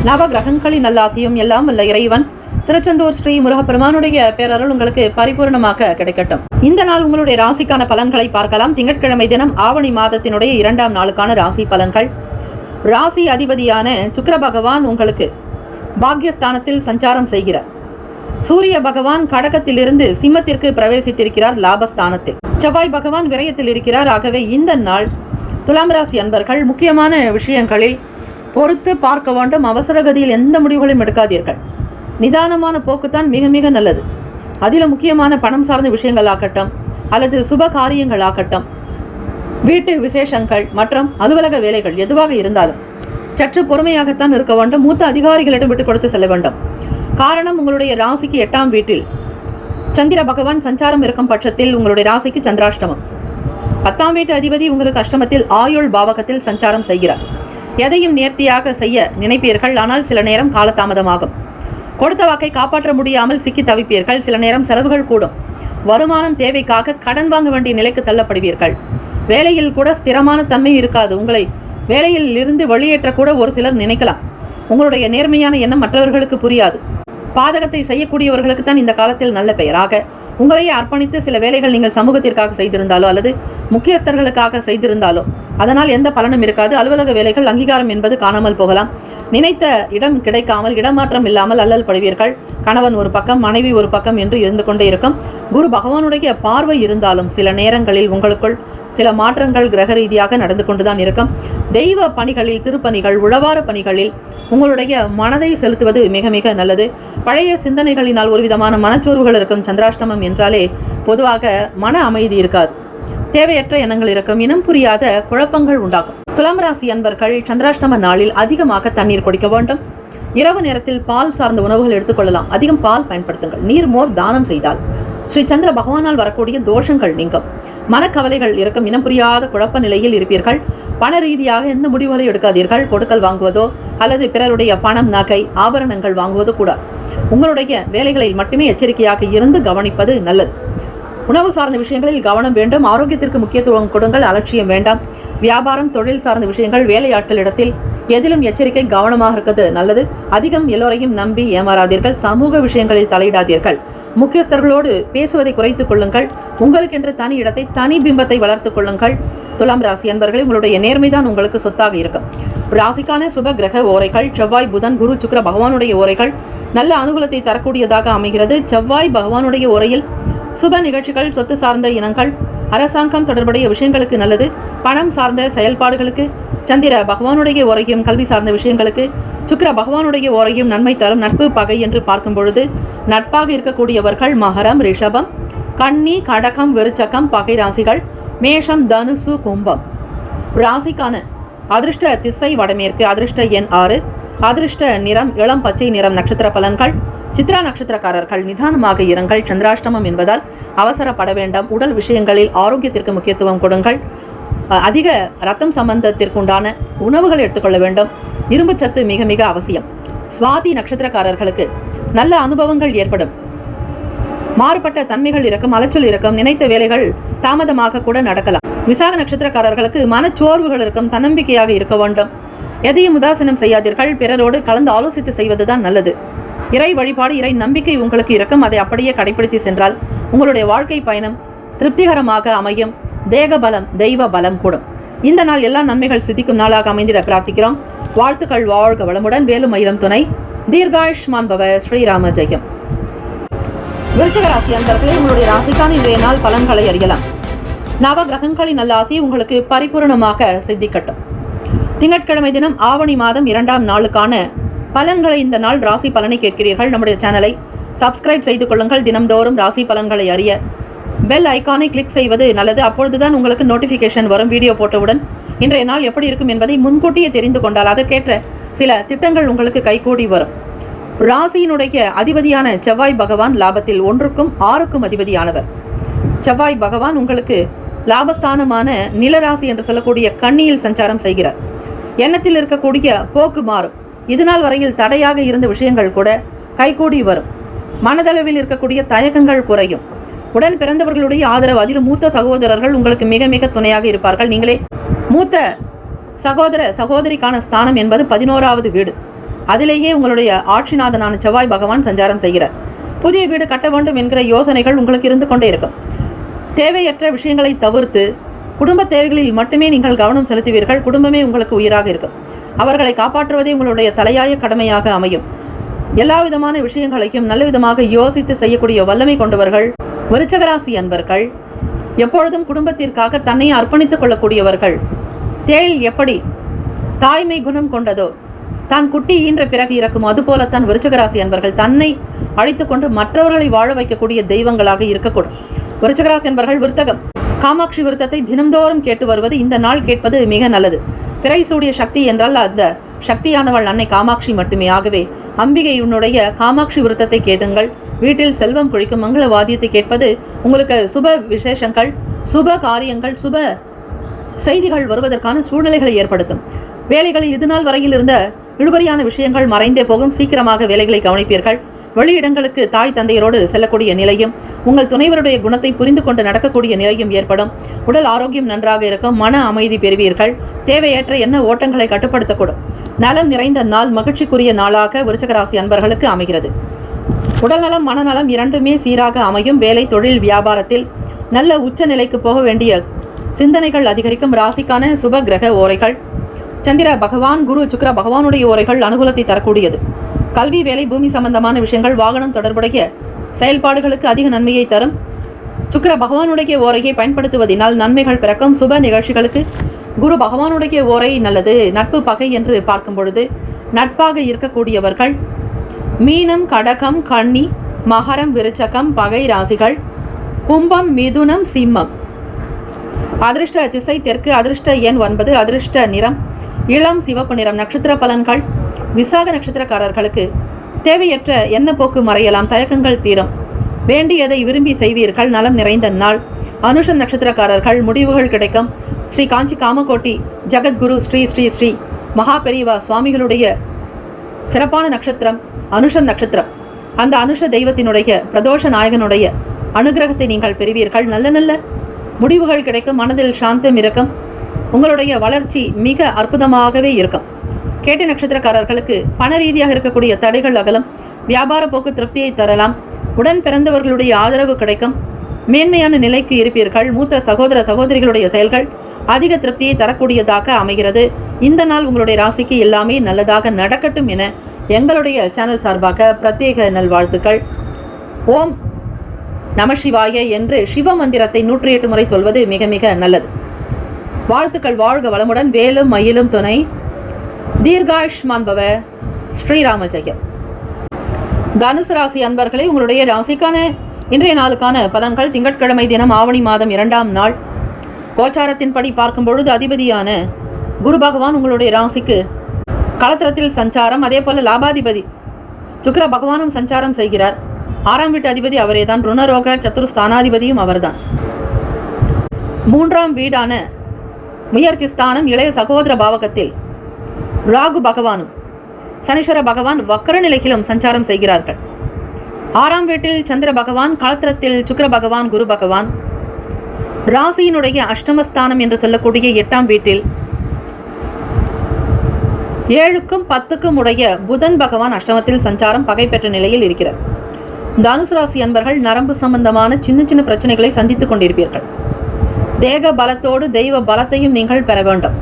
நவ கிரகங்களின் நல்லாசியும் எல்லாம் வல்ல இறைவன் திருச்செந்தூர் ஸ்ரீ முருகப்பெருமானுடைய பேரருள் உங்களுக்கு பரிபூர்ணமாக கிடைக்கட்டும். இந்த நாள் உங்களுடைய ராசிக்கான பலன்களை பார்க்கலாம். திங்கட்கிழமை தினம் ஆவணி மாதத்தினுடைய 2ஆம் நாளுக்கான ராசி பலன்கள். ராசி அதிபதியான சுக்கிர பகவான் உங்களுக்கு பாக்யஸ்தானத்தில் சஞ்சாரம் செய்கிறார். சூரிய பகவான் கடகத்திலிருந்து சிம்மத்திற்கு பிரவேசித்திருக்கிறார் லாபஸ்தானத்தில். செவ்வாய் பகவான் விரயத்தில் இருக்கிறார். ஆகவே இந்த நாள் துலாம் ராசி அன்பர்கள் முக்கியமான விஷயங்களில் பொறுத்து பார்க்க வேண்டும். அவசரகதியில் எந்த முடிவுகளையும் எடுக்காதீர்கள். நிதானமான போக்குத்தான் மிக மிக நல்லது. அதில் முக்கியமான பணம் சார்ந்த விஷயங்கள் ஆகட்டும், அல்லது சுப காரியங்கள் ஆகட்டும், வீட்டு விசேஷங்கள் மற்றும் அலுவலக வேலைகள் எதுவாக இருந்தாலும் சற்று பொறுமையாகத்தான் இருக்க வேண்டும். மூத்த அதிகாரிகளிடம் விட்டு கொடுத்து செல்ல வேண்டும். காரணம், உங்களுடைய ராசிக்கு 8ஆம் வீட்டில் சந்திர பகவான் சஞ்சாரம் இருக்கும் பட்சத்தில் உங்களுடைய ராசிக்கு சந்திராஷ்டமம். 10ஆம் வீட்டு அதிபதி உங்களுக்கு அஷ்டமத்தில் ஆயுள் பாவகத்தில் சஞ்சாரம் செய்கிறார். எதையும் நேர்த்தியாக செய்ய நினைப்பீர்கள். ஆனால் சில நேரம் காலதாமதமாகும். கொடுத்த வாக்கை காப்பாற்ற முடியாமல் சிக்கி தவிப்பீர்கள். சில நேரம் செலவுகள் கூடும். வருமானம் தேவைக்காக கடன் வாங்க வேண்டிய நிலைக்கு தள்ளப்படுவீர்கள். வேலையில் கூட ஸ்திரமான தன்மை இருக்காது. உங்களை வேலையில் இருந்து வெளியேற்றக்கூட ஒரு சிலர் நினைக்கலாம். உங்களுடைய நேர்மையான எண்ணம் மற்றவர்களுக்கு புரியாது. பாதகத்தை செய்யக்கூடியவர்களுக்கு தான் இந்த காலத்தில் நல்ல பெயராக உங்களையே அர்ப்பணித்து சில வேலைகள் நீங்கள் சமூகத்திற்காக செய்திருந்தாலோ அல்லது முக்கியஸ்தர்களுக்காக செய்திருந்தாலோ அதனால் எந்த பலனும் இருக்காது. அலுவலக வேலைகள் அங்கீகாரம் என்பது காணாமல் போகலாம். நினைத்த இடம் கிடைக்காமல் இடமாற்றம் இல்லாமல் அல்லல் படுவீர்கள். கணவன் ஒரு பக்கம், மனைவி ஒரு பக்கம் என்று இருந்து கொண்டே இருக்கும். குரு பகவானுடைய பார்வை இருந்தாலும் சில நேரங்களில் உங்களுக்குள் சில மாற்றங்கள் கிரக ரீதியாக நடந்து கொண்டுதான் இருக்கும். தெய்வ பணிகளில், திருப்பணிகள், உழவார பணிகளில் உங்களுடைய மனதை செலுத்துவது மிக மிக நல்லது. பழைய சிந்தனைகளினால் ஒரு விதமான மனச்சோர்வுகள் இருக்கும். சந்திராஷ்டமம் என்றாலே பொதுவாக மன அமைதி இருக்காது, தேவையற்ற எண்ணங்கள் இருக்கும், இனம் புரியாத குழப்பங்கள் உண்டாகும். துலாம் ராசி அன்பர்கள் சந்திராஷ்டம நாளில் அதிகமாக தண்ணீர் குடிக்க வேண்டும். இரவு நேரத்தில் பால் சார்ந்த உணவுகள் எடுத்துக்கொள்ளலாம். அதிகம் பால் பயன்படுத்துங்கள். நீர் மோர் தானம் செய்தால் ஸ்ரீ சந்திர பகவானால் வரக்கூடிய தோஷங்கள் நீங்கும். மனக்கவலைகள் இருக்கும். இனம் புரியாத குழப்ப நிலையில் இருப்பீர்கள். பண ரீதியாக எந்த முடிவுகளை எடுக்காதீர்கள். கொடுக்கல் வாங்குவதோ அல்லது பிறருடைய பணம், நகை, ஆபரணங்கள் வாங்குவதோ கூடாது. உங்களுடைய வேலைகளில் மட்டுமே எச்சரிக்கையாக இருந்து கவனிப்பது நல்லது. உணவு சார்ந்த விஷயங்களில் கவனம் வேண்டும். ஆரோக்கியத்திற்கு முக்கியத்துவம் கொடுங்கள். அலட்சியம் வேண்டாம். வியாபாரம், தொழில் சார்ந்த விஷயங்கள், வேலையாட்களிடத்தில் எதிலும் எச்சரிக்கை, கவனமாக இருக்கிறது நல்லது. அதிகம் எல்லோரையும் நம்பி ஏமாறாதீர்கள். சமூக விஷயங்களில் தலையிடாதீர்கள். முக்கியஸ்தர்களோடு பேசுவதை குறைத்துக் கொள்ளுங்கள். உங்களுக்கென்று தனி இடத்தை, தனி பிம்பத்தை வளர்த்துக் கொள்ளுங்கள். துலாம் ராசி அன்பர்களே, உங்களுடைய நேர்மைதான் உங்களுக்கு சொத்தாக இருக்கும். ராசிக்கான சுப கிரக ஓரைகள் செவ்வாய், புதன், குரு, சுக்கிர பகவானுடைய ஓரைகள் நல்ல அனுகூலத்தை தரக்கூடியதாக அமைகிறது. செவ்வாய் பகவானுடைய ஓரையில் சுப நிகழ்ச்சிகள், சொத்து சார்ந்த இனங்கள், அரசாங்கம் தொடர்புடைய விஷயங்களுக்கு நல்லது. பணம் சார்ந்த செயல்பாடுகளுக்கு சந்திர பகவானுடைய ஓரையும், கல்வி சார்ந்த விஷயங்களுக்கு சுக்கிர பகவானுடைய ஓரையும் நன்மை தரும். நட்பு, பகை என்று பார்க்கும் பொழுது நட்பாக இருக்கக்கூடியவர்கள் மகரம், ரிஷபம், கன்னி, கடகம், விருச்சகம் பகை ராசிகள், மேஷம், தனுசு, கும்பம். ராசிக்கான அதிர்ஷ்ட திசை வடமேற்கு, அதிர்ஷ்ட எண் 6, அதிர்ஷ்ட நிறம் இளம் பச்சை நிறம். நட்சத்திர பலன்கள் சித்ரா நட்சத்திரக்காரர்கள் நிதானமாக இருங்கள். சந்திராஷ்டமம் என்பதால் அவசரப்பட வேண்டாம். உடல் விஷயங்களில் ஆரோக்கியத்திற்கு முக்கியத்துவம் கொடுங்கள். அதிக ரத்தம் சம்பந்தத்திற்குண்டான உணவுகள் எடுத்துக்கொள்ள வேண்டும். இரும்பு சத்து மிக மிக அவசியம். சுவாதி நட்சத்திரக்காரர்களுக்கு நல்ல அனுபவங்கள் ஏற்படும். மாறுபட்ட தன்மைகள் இருக்கும், அலைச்சல் இருக்கும், நினைத்த வேலைகள் தாமதமாக கூட நடக்கலாம். விசாக நட்சத்திரக்காரர்களுக்கு மனச்சோர்வுகள் இருக்கும். தன்னம்பிக்கையாக இருக்க வேண்டும். எதையும் உதாசீனம் செய்யாதீர்கள். பிறரோடு கலந்து ஆலோசித்து செய்வதுதான் நல்லது. இறை வழிபாடு, இறை நம்பிக்கை உங்களுக்கு இருக்கும். அதை அப்படியே கடைபிடித்து சென்றால் உங்களுடைய வாழ்க்கை பயணம் திருப்திகரமாக அமையும். தேக பலம், தெய்வ பலம் கூடும். இந்த நாள் எல்லா நன்மைகள் சித்திக்கும் நாளாக அமைந்திட பிரார்த்திக்கிறோம். வாழ்த்துக்கள். வாழ்க வளமுடன். வேலும் மயிலும் துணை. தீர்காயுஷ்மான் பவ. ஸ்ரீராம ஜெயம். விருச்சிக ராசி அன்பர்களே, உங்களுடைய ராசிக்கான இன்றைய நாள் பலன்களை அறியலாம். நவ கிரகங்களின் நல்ல ஆசி உங்களுக்கு பரிபூர்ணமாக சித்திக்கட்டும். திங்கட்கிழமை தினம் ஆவணி மாதம் 2ஆம் நாளுக்கான பலன்களை இந்த நாள் ராசி பலனை கேட்கிறீர்கள். நம்முடைய சேனலை சப்ஸ்கிரைப் செய்து கொள்ளுங்கள். தினம்தோறும் ராசி பலன்களை அறிய பெல் ஐக்கானை கிளிக் செய்வது நல்லது. அப்பொழுதுதான் உங்களுக்கு நோட்டிஃபிகேஷன் வரும். வீடியோ போட்டவுடன் இன்றைய நாள் எப்படி இருக்கும் என்பதை முன்கூட்டியே தெரிந்து கொண்டால் அதற்கேற்ற சில திட்டங்கள் உங்களுக்கு கைகூடி வரும். ராசியினுடைய அதிபதியான செவ்வாய் பகவான் லாபத்தில் 1க்கும் 6க்கும் அதிபதியானவர். செவ்வாய் பகவான் உங்களுக்கு லாபஸ்தானமான நிலராசி என்று சொல்லக்கூடிய கன்னியில் சஞ்சாரம் செய்கிறார். எண்ணத்தில் இருக்கக்கூடிய போக்கு மாறும். இதுநாள் வரையில் தடையாக இருந்த விஷயங்கள் கூட கைகூடி வரும். மனதளவில் இருக்கக்கூடிய தயக்கங்கள் குறையும். உடன் பிறந்தவர்களுடைய ஆதரவு, அதிலும் மூத்த சகோதரர்கள் உங்களுக்கு மிக மிக துணையாக இருப்பார்கள். நீங்களே மூத்த சகோதர சகோதரிக்கான ஸ்தானம் என்பது 11வது வீடு. அதிலேயே உங்களுடைய ஆட்சிநாதனான செவ்வாய் பகவான் சஞ்சாரம் செய்கிறார். புதிய வீடு கட்ட வேண்டும் என்கிற யோசனைகள் உங்களுக்கு இருந்து கொண்டே இருக்கும். தேவையற்ற விஷயங்களை தவிர்த்து குடும்ப தேவைகளில் மட்டுமே நீங்கள் கவனம் செலுத்துவீர்கள். குடும்பமே உங்களுக்கு உயிராக இருக்கும். அவர்களை காப்பாற்றுவதே உங்களுடைய தலையாய கடமையாக அமையும். எல்லா விதமான விஷயங்களையும் நல்ல விதமாக யோசித்து செய்யக்கூடிய வல்லமை கொண்டவர்கள் விருச்சிக ராசி அன்பர்கள். எப்பொழுதும் குடும்பத்திற்காக தன்னை அர்ப்பணித்துக் கொள்ளக்கூடியவர்கள். தேள் எப்படி தாய்மை குணம் கொண்டதோ, தான் குட்டி ஈன்ற பிறகு இறக்கும், அதுபோலத்தான் விருச்சிக ராசி அன்பர்கள் தன்னை அழித்துக் கொண்டு மற்றவர்களை வாழ வைக்கக்கூடிய தெய்வங்களாக இருக்கக்கூடும். விருச்சிக ராசி அன்பர்கள் விருத்தகம் காமாட்சி விருத்தத்தை தினம்தோறும் கேட்டு வருவது, இந்த நாள் கேட்பது மிக நல்லது. பிறை சூடிய சக்தி என்றால் அந்த சக்தியானவள் அன்னை காமாட்சி மட்டுமே. ஆகவே அம்பிகையினுடைய காமாட்சி விருத்தத்தை கேட்டுங்கள். வீட்டில் செல்வம் குழிக்கும். மங்கள வாத்தியத்தை கேட்பது உங்களுக்கு சுப விசேஷங்கள், சுப காரியங்கள், சுப செய்திகள் வருவதற்கான சூழ்நிலைகளை ஏற்படுத்தும். வேலைகளில் இதுநாள் வரையில் இருந்த இழுபறியான விஷயங்கள் மறைந்தே போகும். சீக்கிரமாக வேலைகளை கவனிப்பீர்கள். வெளியிடங்களுக்கு தாய் தந்தையரோடு செல்லக்கூடிய நிலையும், உங்கள் துணைவருடைய குணத்தை புரிந்து கொண்டு நடக்கக்கூடிய நிலையும் ஏற்படும். உடல் ஆரோக்கியம் நன்றாக இருக்கும். மன அமைதி பெறுவீர்கள். தேவையற்ற எண்ண ஓட்டங்களை கட்டுப்படுத்தக்கூடும். நலம் நிறைந்த நாள், மகிழ்ச்சிக்குரிய நாளாக விருச்சிக ராசி அன்பர்களுக்கு அமைகிறது. உடல்நலம், மனநலம் இரண்டுமே சீராக அமையும். வேலை, தொழில், வியாபாரத்தில் நல்ல உச்ச நிலைக்கு போக வேண்டிய சிந்தனைகள் அதிகரிக்கும். ராசிக்கான சுப கிரக ஓரைகள் சந்திர பகவான், குரு, சுக்கிர பகவானுடைய ஓரைகள் அனுகூலத்தை தரக்கூடியது. கல்வி, வேலை, பூமி சம்பந்தமான விஷயங்கள், வாகனம் தொடர்புடைய செயல்பாடுகளுக்கு அதிக நன்மையை தரும். சுக்கிர பகவானுடைய ஓரையை பயன்படுத்துவதனால் நன்மைகள் பிறக்கும். சுப நிகழ்ச்சிகளுக்கு குரு பகவானுடைய ஓரை நல்லது. நட்பு, பகை என்று பார்க்கும் பொழுது நட்பாக இருக்கக்கூடியவர்கள் மீனம், கடகம், கன்னி, மகரம், விருச்சகம் பகை ராசிகள். கும்பம், மிதுனம், சிம்மம். அதிர்ஷ்ட திசை தெற்கு. அதிர்ஷ்ட எண் 9. அதிர்ஷ்ட நிறம் இளம் சிவப்பு நிறம். நட்சத்திர பலன்கள். விசாக நட்சத்திரக்காரர்களுக்கு தேவையற்ற எண்ணப்போக்கு மறையலாம். தயக்கங்கள் தீரும். வேண்டியதை விரும்பி செய்வீர்கள். நலம் நிறைந்த நாள். அனுஷம் நட்சத்திரக்காரர்கள் முடிவுகள் கிடைக்கும். ஸ்ரீ காஞ்சி காமகோட்டி ஜகத்குரு ஸ்ரீ ஸ்ரீ ஸ்ரீ மகா பெரியவா சுவாமிகளுடைய சிறப்பான நட்சத்திரம் அனுஷம் நட்சத்திரம். அந்த அனுஷ தெய்வத்தினுடைய பிரதோஷ நாயகனுடைய அனுகிரகத்தை நீங்கள் பெறுவீர்கள். நல்ல நல்ல முடிவுகள் கிடைக்கும். மனதில் சாந்தம் இருக்கும். உங்களுடைய வளர்ச்சி மிக அற்புதமாகவே இருக்கும். கேட்டை நட்சத்திரக்காரர்களுக்கு பண ரீதியாக இருக்கக்கூடிய தடைகள் அகலும். வியாபார போக்கு திருப்தியை தரலாம். உடன் பிறந்தவர்களுடைய ஆதரவு கிடைக்கும். மேன்மையான நிலைக்கு இருப்பீர்கள். மூத்த சகோதர சகோதரிகளுடைய செயல்கள் அதிக திருப்தியை தரக்கூடியதாக அமைகிறது. இந்த நாள் உங்களுடைய ராசிக்கு எல்லாமே நல்லதாக நடக்கட்டும் என எங்களுடைய சேனல் சார்பாக பிரத்யேக நல்வாழ்த்துக்கள். ஓம் நமசிவாய என்று சிவ மந்திரத்தை 108 முறை சொல்வது மிக மிக நல்லது. வாழ்த்துக்கள். வாழ்க வளமுடன். வேலும் மயிலும் துணை. தீர்காயுஷ்மான் பவ. ஸ்ரீராம ஜெயம். தனுசு ராசி அன்பர்களே, உங்களுடைய ராசிக்கான இன்றைய நாளுக்கான பலன்கள். திங்கட்கிழமை தினம் ஆவணி மாதம் 2ஆம் நாள். கோச்சாரத்தின்படி பார்க்கும் பொழுது அதிபதியான குரு பகவான் உங்களுடைய ராசிக்கு களத்திரத்தில் சஞ்சாரம். அதே போல லாபாதிபதி சுக்கிர பகவானும் சஞ்சாரம் செய்கிறார். 6ஆம் வீட்டு அதிபதி அவரே தான். ருணரோக சத்துருஸ்தானாதிபதியும் அவர்தான். 3ஆம் வீடான முயற்சி ஸ்தானம் இளைய சகோதர பாவகத்தில் ராகு பகவானும் சனீஸ்வர பகவான் வக்கர நிலையிலும் சஞ்சாரம் செய்கிறார்கள். 6ஆம் வீட்டில் சந்திர பகவான், களத்திரத்தில் சுக்கிர பகவான், குரு பகவான். ராசியினுடைய அஷ்டமஸ்தானம் என்று சொல்லக்கூடிய 8ஆம் வீட்டில் 7க்கும் 10க்கும் உடைய புதன் பகவான் அஷ்டமத்தில் சஞ்சாரம் பகை பெற்ற நிலையில் இருக்கிறார். தனுசு ராசி அன்பர்கள் நரம்பு சம்பந்தமான சின்ன சின்ன பிரச்சனைகளை சந்தித்துக் கொண்டிருப்பீர்கள். தேக பலத்தோடு தெய்வ பலத்தையும் நீங்கள் பெற வேண்டும்.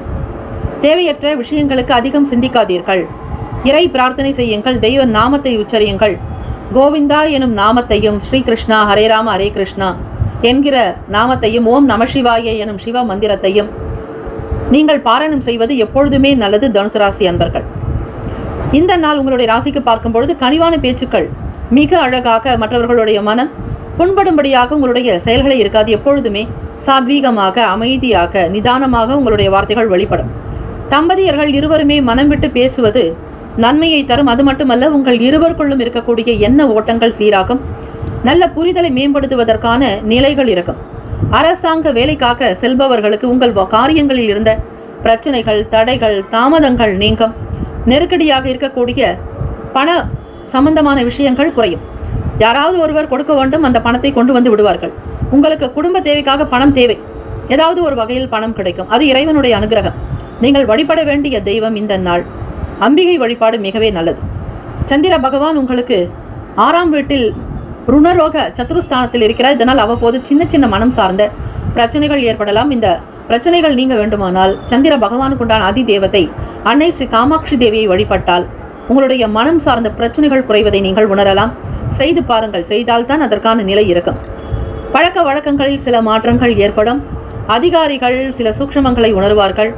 தேவையற்ற விஷயங்களுக்கு அதிகம் சிந்திக்காதீர்கள். இறை பிரார்த்தனை செய்யுங்கள். தெய்வ நாமத்தை உச்சரியுங்கள். கோவிந்தா எனும் நாமத்தையும், ஸ்ரீகிருஷ்ணா ஹரே ராம ஹரே கிருஷ்ணா என்கிற நாமத்தையும், ஓம் நமசிவாய எனும் சிவ மந்திரத்தையும் நீங்கள் பாராயணம் செய்வது எப்பொழுதுமே நல்லது. தனுசு ராசி அன்பர்கள், இந்த நாள் உங்களுடைய ராசிக்கு பார்க்கும் பொழுது கனிவான பேச்சுக்கள் மிக அழகாக மற்றவர்களுடைய மனம் புண்படும்படியாக உங்களுடைய செயல்களை இருக்காது. எப்பொழுதுமே சாத்வீகமாக, அமைதியாக, நிதானமாக உங்களுடைய வார்த்தைகள் வெளிப்படும். தம்பதியர்கள் இருவருமே மனம் விட்டு பேசுவது நன்மையை தரும். அது மட்டுமல்ல, உங்கள் இருவருக்குள்ளும் இருக்கக்கூடிய எண்ண ஓட்டங்கள் சீராகும். நல்ல புரிதலை மேம்படுத்துவதற்கான நிலைகள் இருக்கும். அரசாங்க வேலைக்காக செல்பவர்களுக்கு உங்கள் காரியங்களில் இருந்த பிரச்சனைகள், தடைகள், தாமதங்கள் நீங்கும். நெருக்கடியாக இருக்கக்கூடிய பண சம்பந்தமான விஷயங்கள் குறையும். யாராவது ஒருவர் கொடுக்க வேண்டும், அந்த பணத்தை கொண்டு வந்து விடுவார்கள். உங்களுக்கு குடும்ப தேவைக்காக பணம் தேவை, ஏதாவது ஒரு வகையில் பணம் கிடைக்கும். அது இறைவனுடைய அனுகிரகம். நீங்கள் வழிபட வேண்டிய தெய்வம் இந்த நாள் அம்பிகை வழிபாடு மிகவே நல்லது. சந்திர பகவான் உங்களுக்கு 6ஆம் வீட்டில் ருணரோக சத்துருஸ்தானத்தில் இருக்கிறார். இதனால் அவ்வப்போது சின்ன சின்ன மனம் சார்ந்த பிரச்சனைகள் ஏற்படலாம். இந்த பிரச்சனைகள் நீங்க வேண்டுமானால் சந்திர பகவானுக்குண்டான அதி தேவத்தை அன்னை ஸ்ரீ காமாட்சி தேவியை வழிபட்டால் உங்களுடைய மனம் சார்ந்த பிரச்சனைகள் குறைவதை நீங்கள் உணரலாம். செய்து பாருங்கள். செய்தால்தான் அதற்கான நிலை இருக்கும். பழக்க வழக்கங்களில் சில மாற்றங்கள் ஏற்படும். அதிகாரிகள் சில சூக்ஷ்மங்களை உணர்வார்கள்.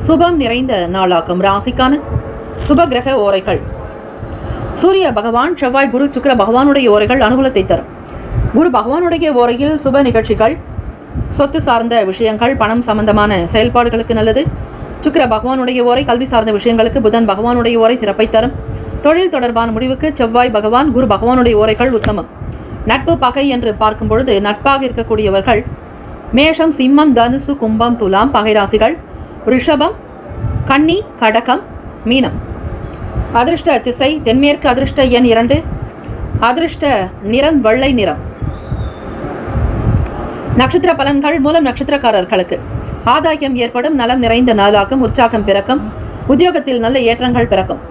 சுபம் நிறைந்த நாளாகும். ராசிக்கான சுப கிரக ஓரைகள். சூரிய பகவான், செவ்வாய், குரு, சுக்கிர பகவானுடைய ஓரைகள் அனுகூலத்தை தரும். குரு பகவானுடைய ஓரையில் சுப நிகழ்ச்சிகள், சொத்து சார்ந்த விஷயங்கள், பணம் சம்பந்தமான செயல்பாடுகளுக்கு நல்லது. சுக்கிர பகவானுடைய ஓரை கல்வி சார்ந்த விஷயங்களுக்கு, புதன் பகவானுடைய ஓரை சிறப்பை தரும். தொழில் தொடர்பான முடிவுக்கு செவ்வாய் பகவான், குரு பகவானுடைய ஓரைகள் உத்தமம். நட்பு, பகை என்று பார்க்கும் பொழுது நட்பாக இருக்கக்கூடியவர்கள் மேஷம், சிம்மம், தனுசு, கும்பம், துலாம் பகை ராசிகள். ரிஷபம், கன்னி, கடகம், மீனம். அதிர்ஷ்ட திசை தென்மேற்கு. அதிர்ஷ்ட எண் 2. அதிர்ஷ்ட நிறம் வெள்ளை நிறம். நட்சத்திர பலன்கள். மூலம் நட்சத்திரக்காரர்களுக்கு ஆதாயம் ஏற்படும். நலம் நிறைந்த நாளாகும். உற்சாகம் பிறக்கும். உத்தியோகத்தில் நல்ல ஏற்றங்கள் பிறக்கும்.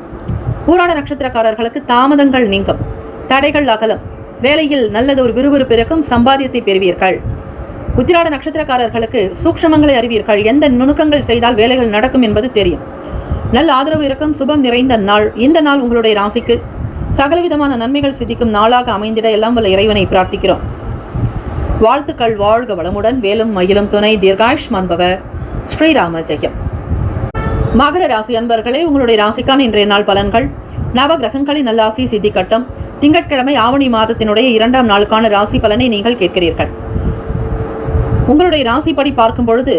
பூராட நட்சத்திரக்காரர்களுக்கு தாமதங்கள் நீங்கும். தடைகள் அகலும். வேலையில் நல்லது ஒரு விறுவிறுப்பு இருக்கும். சம்பாத்தியத்தை பெறுவீர்கள். உத்திராட நட்சத்திரக்காரர்களுக்கு சூக்ஷ்மங்களை அறிவீர்கள். எந்த நுணுக்கங்கள் செய்தால் வேலைகள் நடக்கும் என்பது தெரியும். நல்ல ஆதரவு இருக்கும். சுபம் நிறைந்த நாள். இந்த நாள் உங்களுடைய ராசிக்கு சகலவிதமான நன்மைகள் சித்திக்கும் நாளாக அமைந்திட எல்லாம் வல்ல இறைவனை பிரார்த்திக்கிறோம். வாழ்த்துக்கள். வாழ்க வளமுடன். வேலும் மயிலும் துணை. தீர்காயுஷ்மான் பவ. ஸ்ரீராம ஜெயம். மகர ராசி அன்பர்களே, உங்களுடைய ராசிக்கான இன்றைய நாள் பலன்கள். நவ கிரகங்களின் நல்லாசி சித்திக்கட்டும். திங்கட்கிழமை ஆவணி மாதத்தினுடைய 2ஆம் நாளுக்கான ராசி பலனை நீங்கள் கேட்கிறீர்கள். உங்களுடைய ராசிப்படி பார்க்கும் பொழுது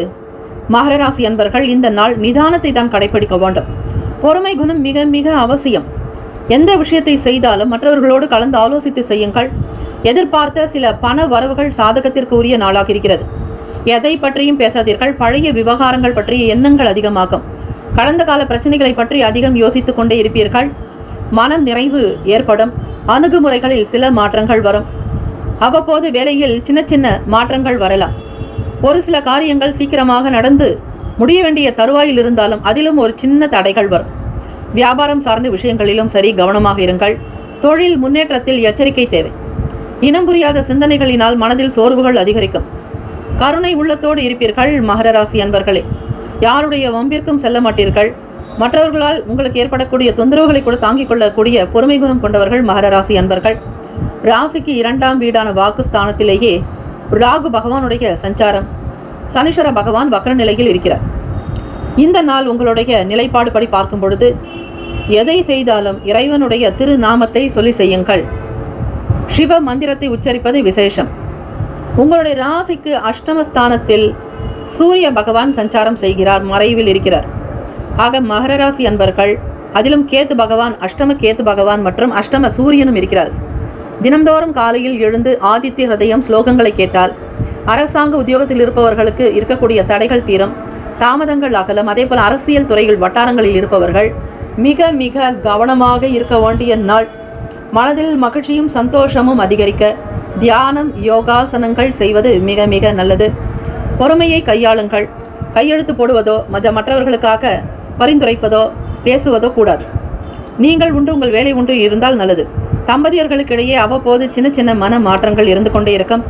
மகர ராசி அன்பர்கள் இந்த நாள் நிதானத்தை தான் கடைபிடிக்க வேண்டும். பொறுமை குணம் மிக மிக அவசியம். எந்த விஷயத்தை செய்தாலும் மற்றவர்களோடு கலந்து ஆலோசித்து செய்யுங்கள். எதிர்பார்த்த சில பண வரவுகள் சாதகத்திற்கு உரிய நாளாக இருக்கிறது. எதை பற்றியும் பேசாதீர்கள். பழைய விவகாரங்கள் பற்றிய எண்ணங்கள் அதிகமாகும். கடந்த கால பிரச்சனைகளை பற்றி அதிகம் யோசித்துக் கொண்டே இருப்பீர்கள். மனம் நிறைவு ஏற்படும். அணுகுமுறைகளில் சில மாற்றங்கள் வரும். அவ்வப்போது வேலையில் சின்ன சின்ன மாற்றங்கள் வரலாம். ஒரு சில காரியங்கள் சீக்கிரமாக நடந்து முடிய வேண்டிய தருவாயில் இருந்தாலும் அதிலும் ஒரு சின்ன தடைகள் வரும். வியாபாரம் சார்ந்த விஷயங்களிலும் சரி, கவனமாக இருங்கள். தொழில் முன்னேற்றத்தில் எச்சரிக்கை தேவை. இனம் புரியாத சிந்தனைகளினால் மனதில் சோர்வுகள் அதிகரிக்கும். கருணை உள்ளத்தோடு இருப்பீர்கள். மகர ராசி அன்பர்களே, யாருடைய வம்பிற்கும் செல்ல மாட்டீர்கள். மற்றவர்களால் உங்களுக்கு ஏற்படக்கூடிய தொந்தரவுகளை கூட தாங்கிக் கொள்ளக்கூடிய பொறுமை குணம் கொண்டவர்கள் மகர ராசி அன்பர்கள். ராசிக்கு 2ஆம் வீடான வாக்குஸ்தானத்திலேயே ராகு பகவானுடைய சஞ்சாரம். சனீஸ்வர பகவான் வக்ர நிலையில் இருக்கிறார். இந்த நாள் உங்களுடைய நிலைப்பாடு படி பார்க்கும் பொழுது எதை செய்தாலும் இறைவனுடைய திருநாமத்தை சொல்லி செய்யுங்கள். சிவ மந்திரத்தை உச்சரிப்பது விசேஷம். உங்களுடைய ராசிக்கு அஷ்டமஸ்தானத்தில் சூரிய பகவான் சஞ்சாரம் செய்கிறார், மறைவில் இருக்கிறார். ஆக மகர ராசி அன்பர்கள், அதிலும் கேத்து பகவான், அஷ்டம கேத்து பகவான் மற்றும் அஷ்டம சூரியனும் இருக்கிறார். தினம்தோறும் காலையில் எழுந்து ஆதித்ய ஹிருதயம் ஸ்லோகங்களை கேட்டால் அரசாங்க உத்தியோகத்தில் இருப்பவர்களுக்கு இருக்கக்கூடிய தடைகள் தீரும், தாமதங்கள் அகலும். அதே போல அரசியல் துறைகள் வட்டாரங்களில் இருப்பவர்கள் மிக மிக கவனமாக இருக்க வேண்டிய நாள். மனதில் மகிழ்ச்சியும் சந்தோஷமும் அதிகரிக்க தியானம், யோகாசனங்கள் செய்வது மிக மிக நல்லது. பொறுமையை கையாளுங்கள். கையெழுத்து போடுவதோ மற்றவர்களுக்காக பரிந்துரைப்பதோ பேசுவதோ கூடாது. நீங்கள் உண்டு, உங்கள் வேலை ஒன்று இருந்தால் நல்லது. தம்பதியர்களுக்கிடையே அவ்வப்போது சின்ன சின்ன மன மாற்றங்கள் இருந்து கொண்டே இருக்கும்.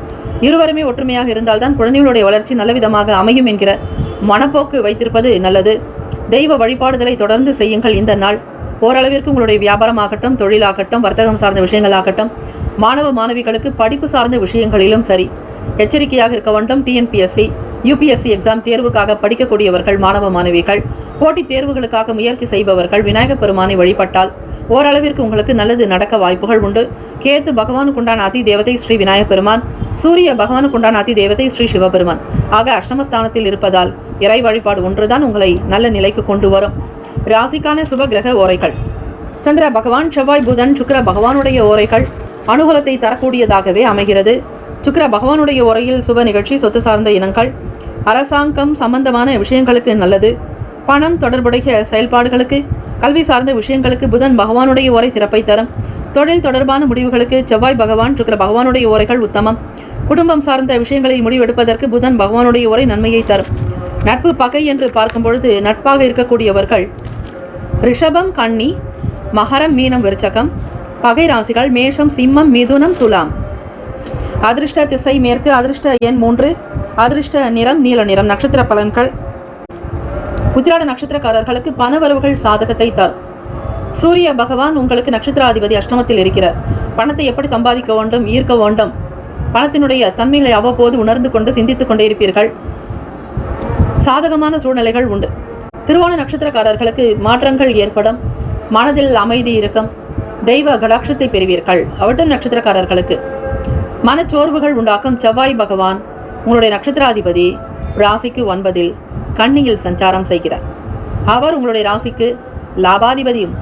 இருவருமே ஒற்றுமையாக இருந்தால்தான் குழந்தைகளுடைய வளர்ச்சி நல்லவிதமாக அமையும் என்கிற மனப்போக்கு வைத்திருப்பது நல்லது. தெய்வ வழிபாடுதலை தொடர்ந்து செய்யுங்கள். இந்த நாள் ஓரளவிற்கு உங்களுடைய வியாபாரமாகட்டும், தொழிலாகட்டும், வர்த்தகம் சார்ந்த விஷயங்களாகட்டும், மாணவ மாணவிகளுக்கு படிப்பு சார்ந்த விஷயங்களிலும் சரி எச்சரிக்கையாக இருக்க வேண்டும். டிஎன்பிஎஸ்சி, யூபிஎஸ்சி எக்ஸாம் தேர்வுக்காக படிக்கக்கூடியவர்கள், மாணவ மாணவிகள், போட்டித் தேர்வுகளுக்காக முயற்சி செய்பவர்கள் விநாயகப் பெருமானை வழிபட்டால் ஓரளவிற்கு உங்களுக்கு நல்லது நடக்க வாய்ப்புகள் உண்டு. கேத்து பகவானுக்குண்டான அதி தேவதை ஸ்ரீ விநாயகப் பெருமான், சூரிய பகவானுக்குண்டான அதி தேவதை ஸ்ரீ சிவபெருமான். ஆக அஷ்டமஸ்தானத்தில் இருப்பதால் இறை வழிபாடு ஒன்றுதான் உங்களை நல்ல நிலைக்கு கொண்டு வரும். ராசிக்கான சுப கிரக ஓரைகள். சந்திர பகவான், செவ்வாய், புதன், சுக்கிர பகவானுடைய ஓரைகள் அனுகூலத்தை தரக்கூடியதாகவே அமைகிறது. சுக்கிர பகவானுடைய ஓரையில் சுப நிகழ்ச்சி, சொத்து சார்ந்த இனங்கள், அரசாங்கம் சம்பந்தமான விஷயங்களுக்கு நல்லது. பணம் தொடர்புடைய செயல்பாடுகளுக்கு, கல்வி சார்ந்த விஷயங்களுக்கு புதன் பகவானுடைய ஓரை சிறப்பை தரும். தொழில் தொடர்பான முடிவுகளுக்கு செவ்வாய் பகவான், சுக்கிர பகவானுடைய ஓரைகள் உத்தமம். குடும்பம் சார்ந்த விஷயங்களில் முடிவெடுப்பதற்கு புதன் பகவானுடைய ஓரை நன்மையை தரும். நட்பு பகை என்று பார்க்கும் பொழுது நட்பாக இருக்கக்கூடியவர்கள் ரிஷபம், கன்னி, மகரம், மீனம், விருச்சகம். பகை ராசிகள் மேஷம், சிம்மம், மிதுனம், துலாம். அதிர்ஷ்ட திசை மேற்கு. அதிர்ஷ்ட எண் 3. அதிர்ஷ்ட நிறம் நீல நிறம். நட்சத்திர பலன்கள். உத்திராட நட்சத்திரக்காரர்களுக்கு பணவரவுகள் சாதகத்தை தரும். சூரிய பகவான் உங்களுக்கு நட்சத்திராதிபதி அஷ்டமத்தில் இருக்கிறார். பணத்தை எப்படி சம்பாதிக்க வேண்டும், ஈர்க்க வேண்டும், பணத்தினுடைய தன்மைகளை அவ்வப்போது உணர்ந்து கொண்டு சிந்தித்துக் கொண்டே இருப்பீர்கள். சாதகமான சூழ்நிலைகள் உண்டு. திருவோண நட்சத்திரக்காரர்களுக்கு மாற்றங்கள் ஏற்படும். மனதில் அமைதி இருக்கும். தெய்வ கடாட்சத்தை பெறுவீர்கள். அவட்டம் நட்சத்திரக்காரர்களுக்கு மனச்சோர்வுகள் உண்டாக்கும். செவ்வாய் பகவான் உங்களுடைய நட்சத்திராதிபதி ராசிக்கு 9 கன்னியில் சஞ்சாரம் செய்கிறார். அவர் உங்களுடைய ராசிக்கு லாபாதிபதியும்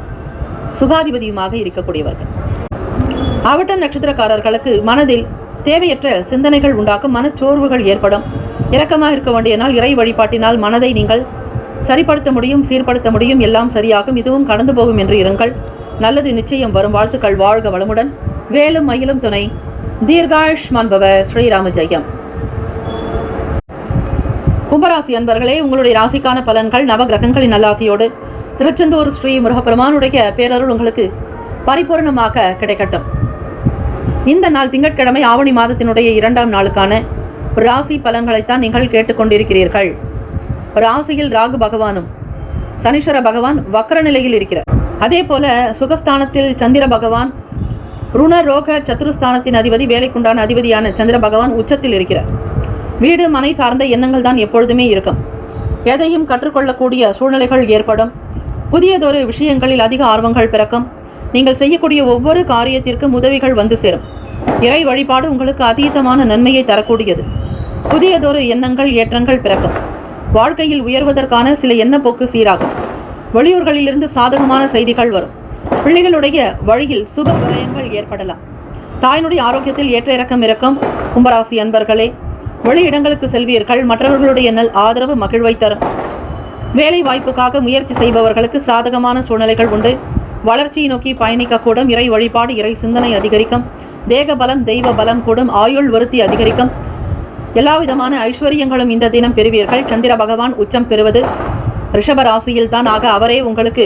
சுகாதிபதியுமாக இருக்கக்கூடியவர்கள். அவட்டம் நட்சத்திரக்காரர்களுக்கு மனதில் தேவையற்ற சிந்தனைகள் உண்டாக்கும். மனச்சோர்வுகள் ஏற்படும். இரக்கமாக இருக்க வேண்டிய நாள். இறை வழிபாட்டினால் மனதை நீங்கள் சரிப்படுத்த முடியும், சீர்படுத்த முடியும். எல்லாம் சரியாகும். இதுவும் கடந்து போகும் என்று இருங்கள். நல்லது நிச்சயம் வரும். வாழ்த்துக்கள். வாழ்க வளமுடன். வேலும் மயிலும் துணை. தீர்காயுஷ்மான் பவ. ஸ்ரீராம ஜெயம். கும்பராசி அன்பர்களே, உங்களுடைய ராசிக்கான பலன்கள் நவ கிரகங்களின் நல்லாசியோடு திருச்செந்தூர் ஸ்ரீ முருகப்பெருமானுடைய பேரருள் உங்களுக்கு பரிபூர்ணமாக கிடைக்கட்டும். இந்த நாள் திங்கட்கிழமை ஆவணி மாதத்தினுடைய 2ஆம் நாளுக்கான ராசி பலன்களைத்தான் நீங்கள் கேட்டுக்கொண்டிருக்கிறீர்கள். ராசியில் ராகு பகவானும் சனீஸ்வர பகவான் வக்ர நிலையில் இருக்கிறார். அதே போல சுகஸ்தானத்தில் சந்திர பகவான் ருண ரோக சத்துருஸ்தானத்தின் அதிபதி, வேலைக்குண்டான அதிபதியான சந்திர பகவான் உச்சத்தில் இருக்கிறார். வீடு மனை சார்ந்த எண்ணங்கள் தான் எப்பொழுதுமே இருக்கும். எதையும் கற்றுக்கொள்ளக்கூடிய சூழ்நிலைகள் ஏற்படும். புதியதொரு விஷயங்களில் அதிக ஆர்வங்கள் பிறக்கும். நீங்கள் செய்யக்கூடிய ஒவ்வொரு காரியத்திற்கும் உதவிகள் வந்து சேரும். இறை வழிபாடு உங்களுக்கு அதீதமான நன்மையை தரக்கூடியது. புதியதொரு எண்ணங்கள் ஏற்றங்கள் பிறக்கும். வாழ்க்கையில் உயர்வதற்கான சில எண்ணப்போக்கு சீராகும். வெளியூர்களிலிருந்து சாதகமான செய்திகள் வரும். பிள்ளைகளுடைய வழியில் சுப விரயங்கள் ஏற்படலாம். தாயினுடைய ஆரோக்கியத்தில் ஏற்ற இறக்கம் இருக்கும். கும்பராசி அன்பர்களே, வெளியிடங்களுக்கு செல்வீர்கள். மற்றவர்களுடைய நல் ஆதரவு மகிழ்வை தரும். வேலை வாய்ப்புக்காக முயற்சி செய்பவர்களுக்கு சாதகமான சூழ்நிலைகள் உண்டு. வளர்ச்சியை நோக்கி பயணிக்கக்கூடும். இறை வழிபாடு, இறை சிந்தனை அதிகரிக்கும். தேக பலம், தெய்வ பலம் கூடும். ஆயுள் விருத்தி அதிகரிக்கும். எல்லாவிதமான ஐஸ்வர்யங்களும் இந்த தினம் பெறுவீர்கள். சந்திர பகவான் உச்சம் பெறுவது ரிஷப ராசியில் தான். ஆக அவரே உங்களுக்கு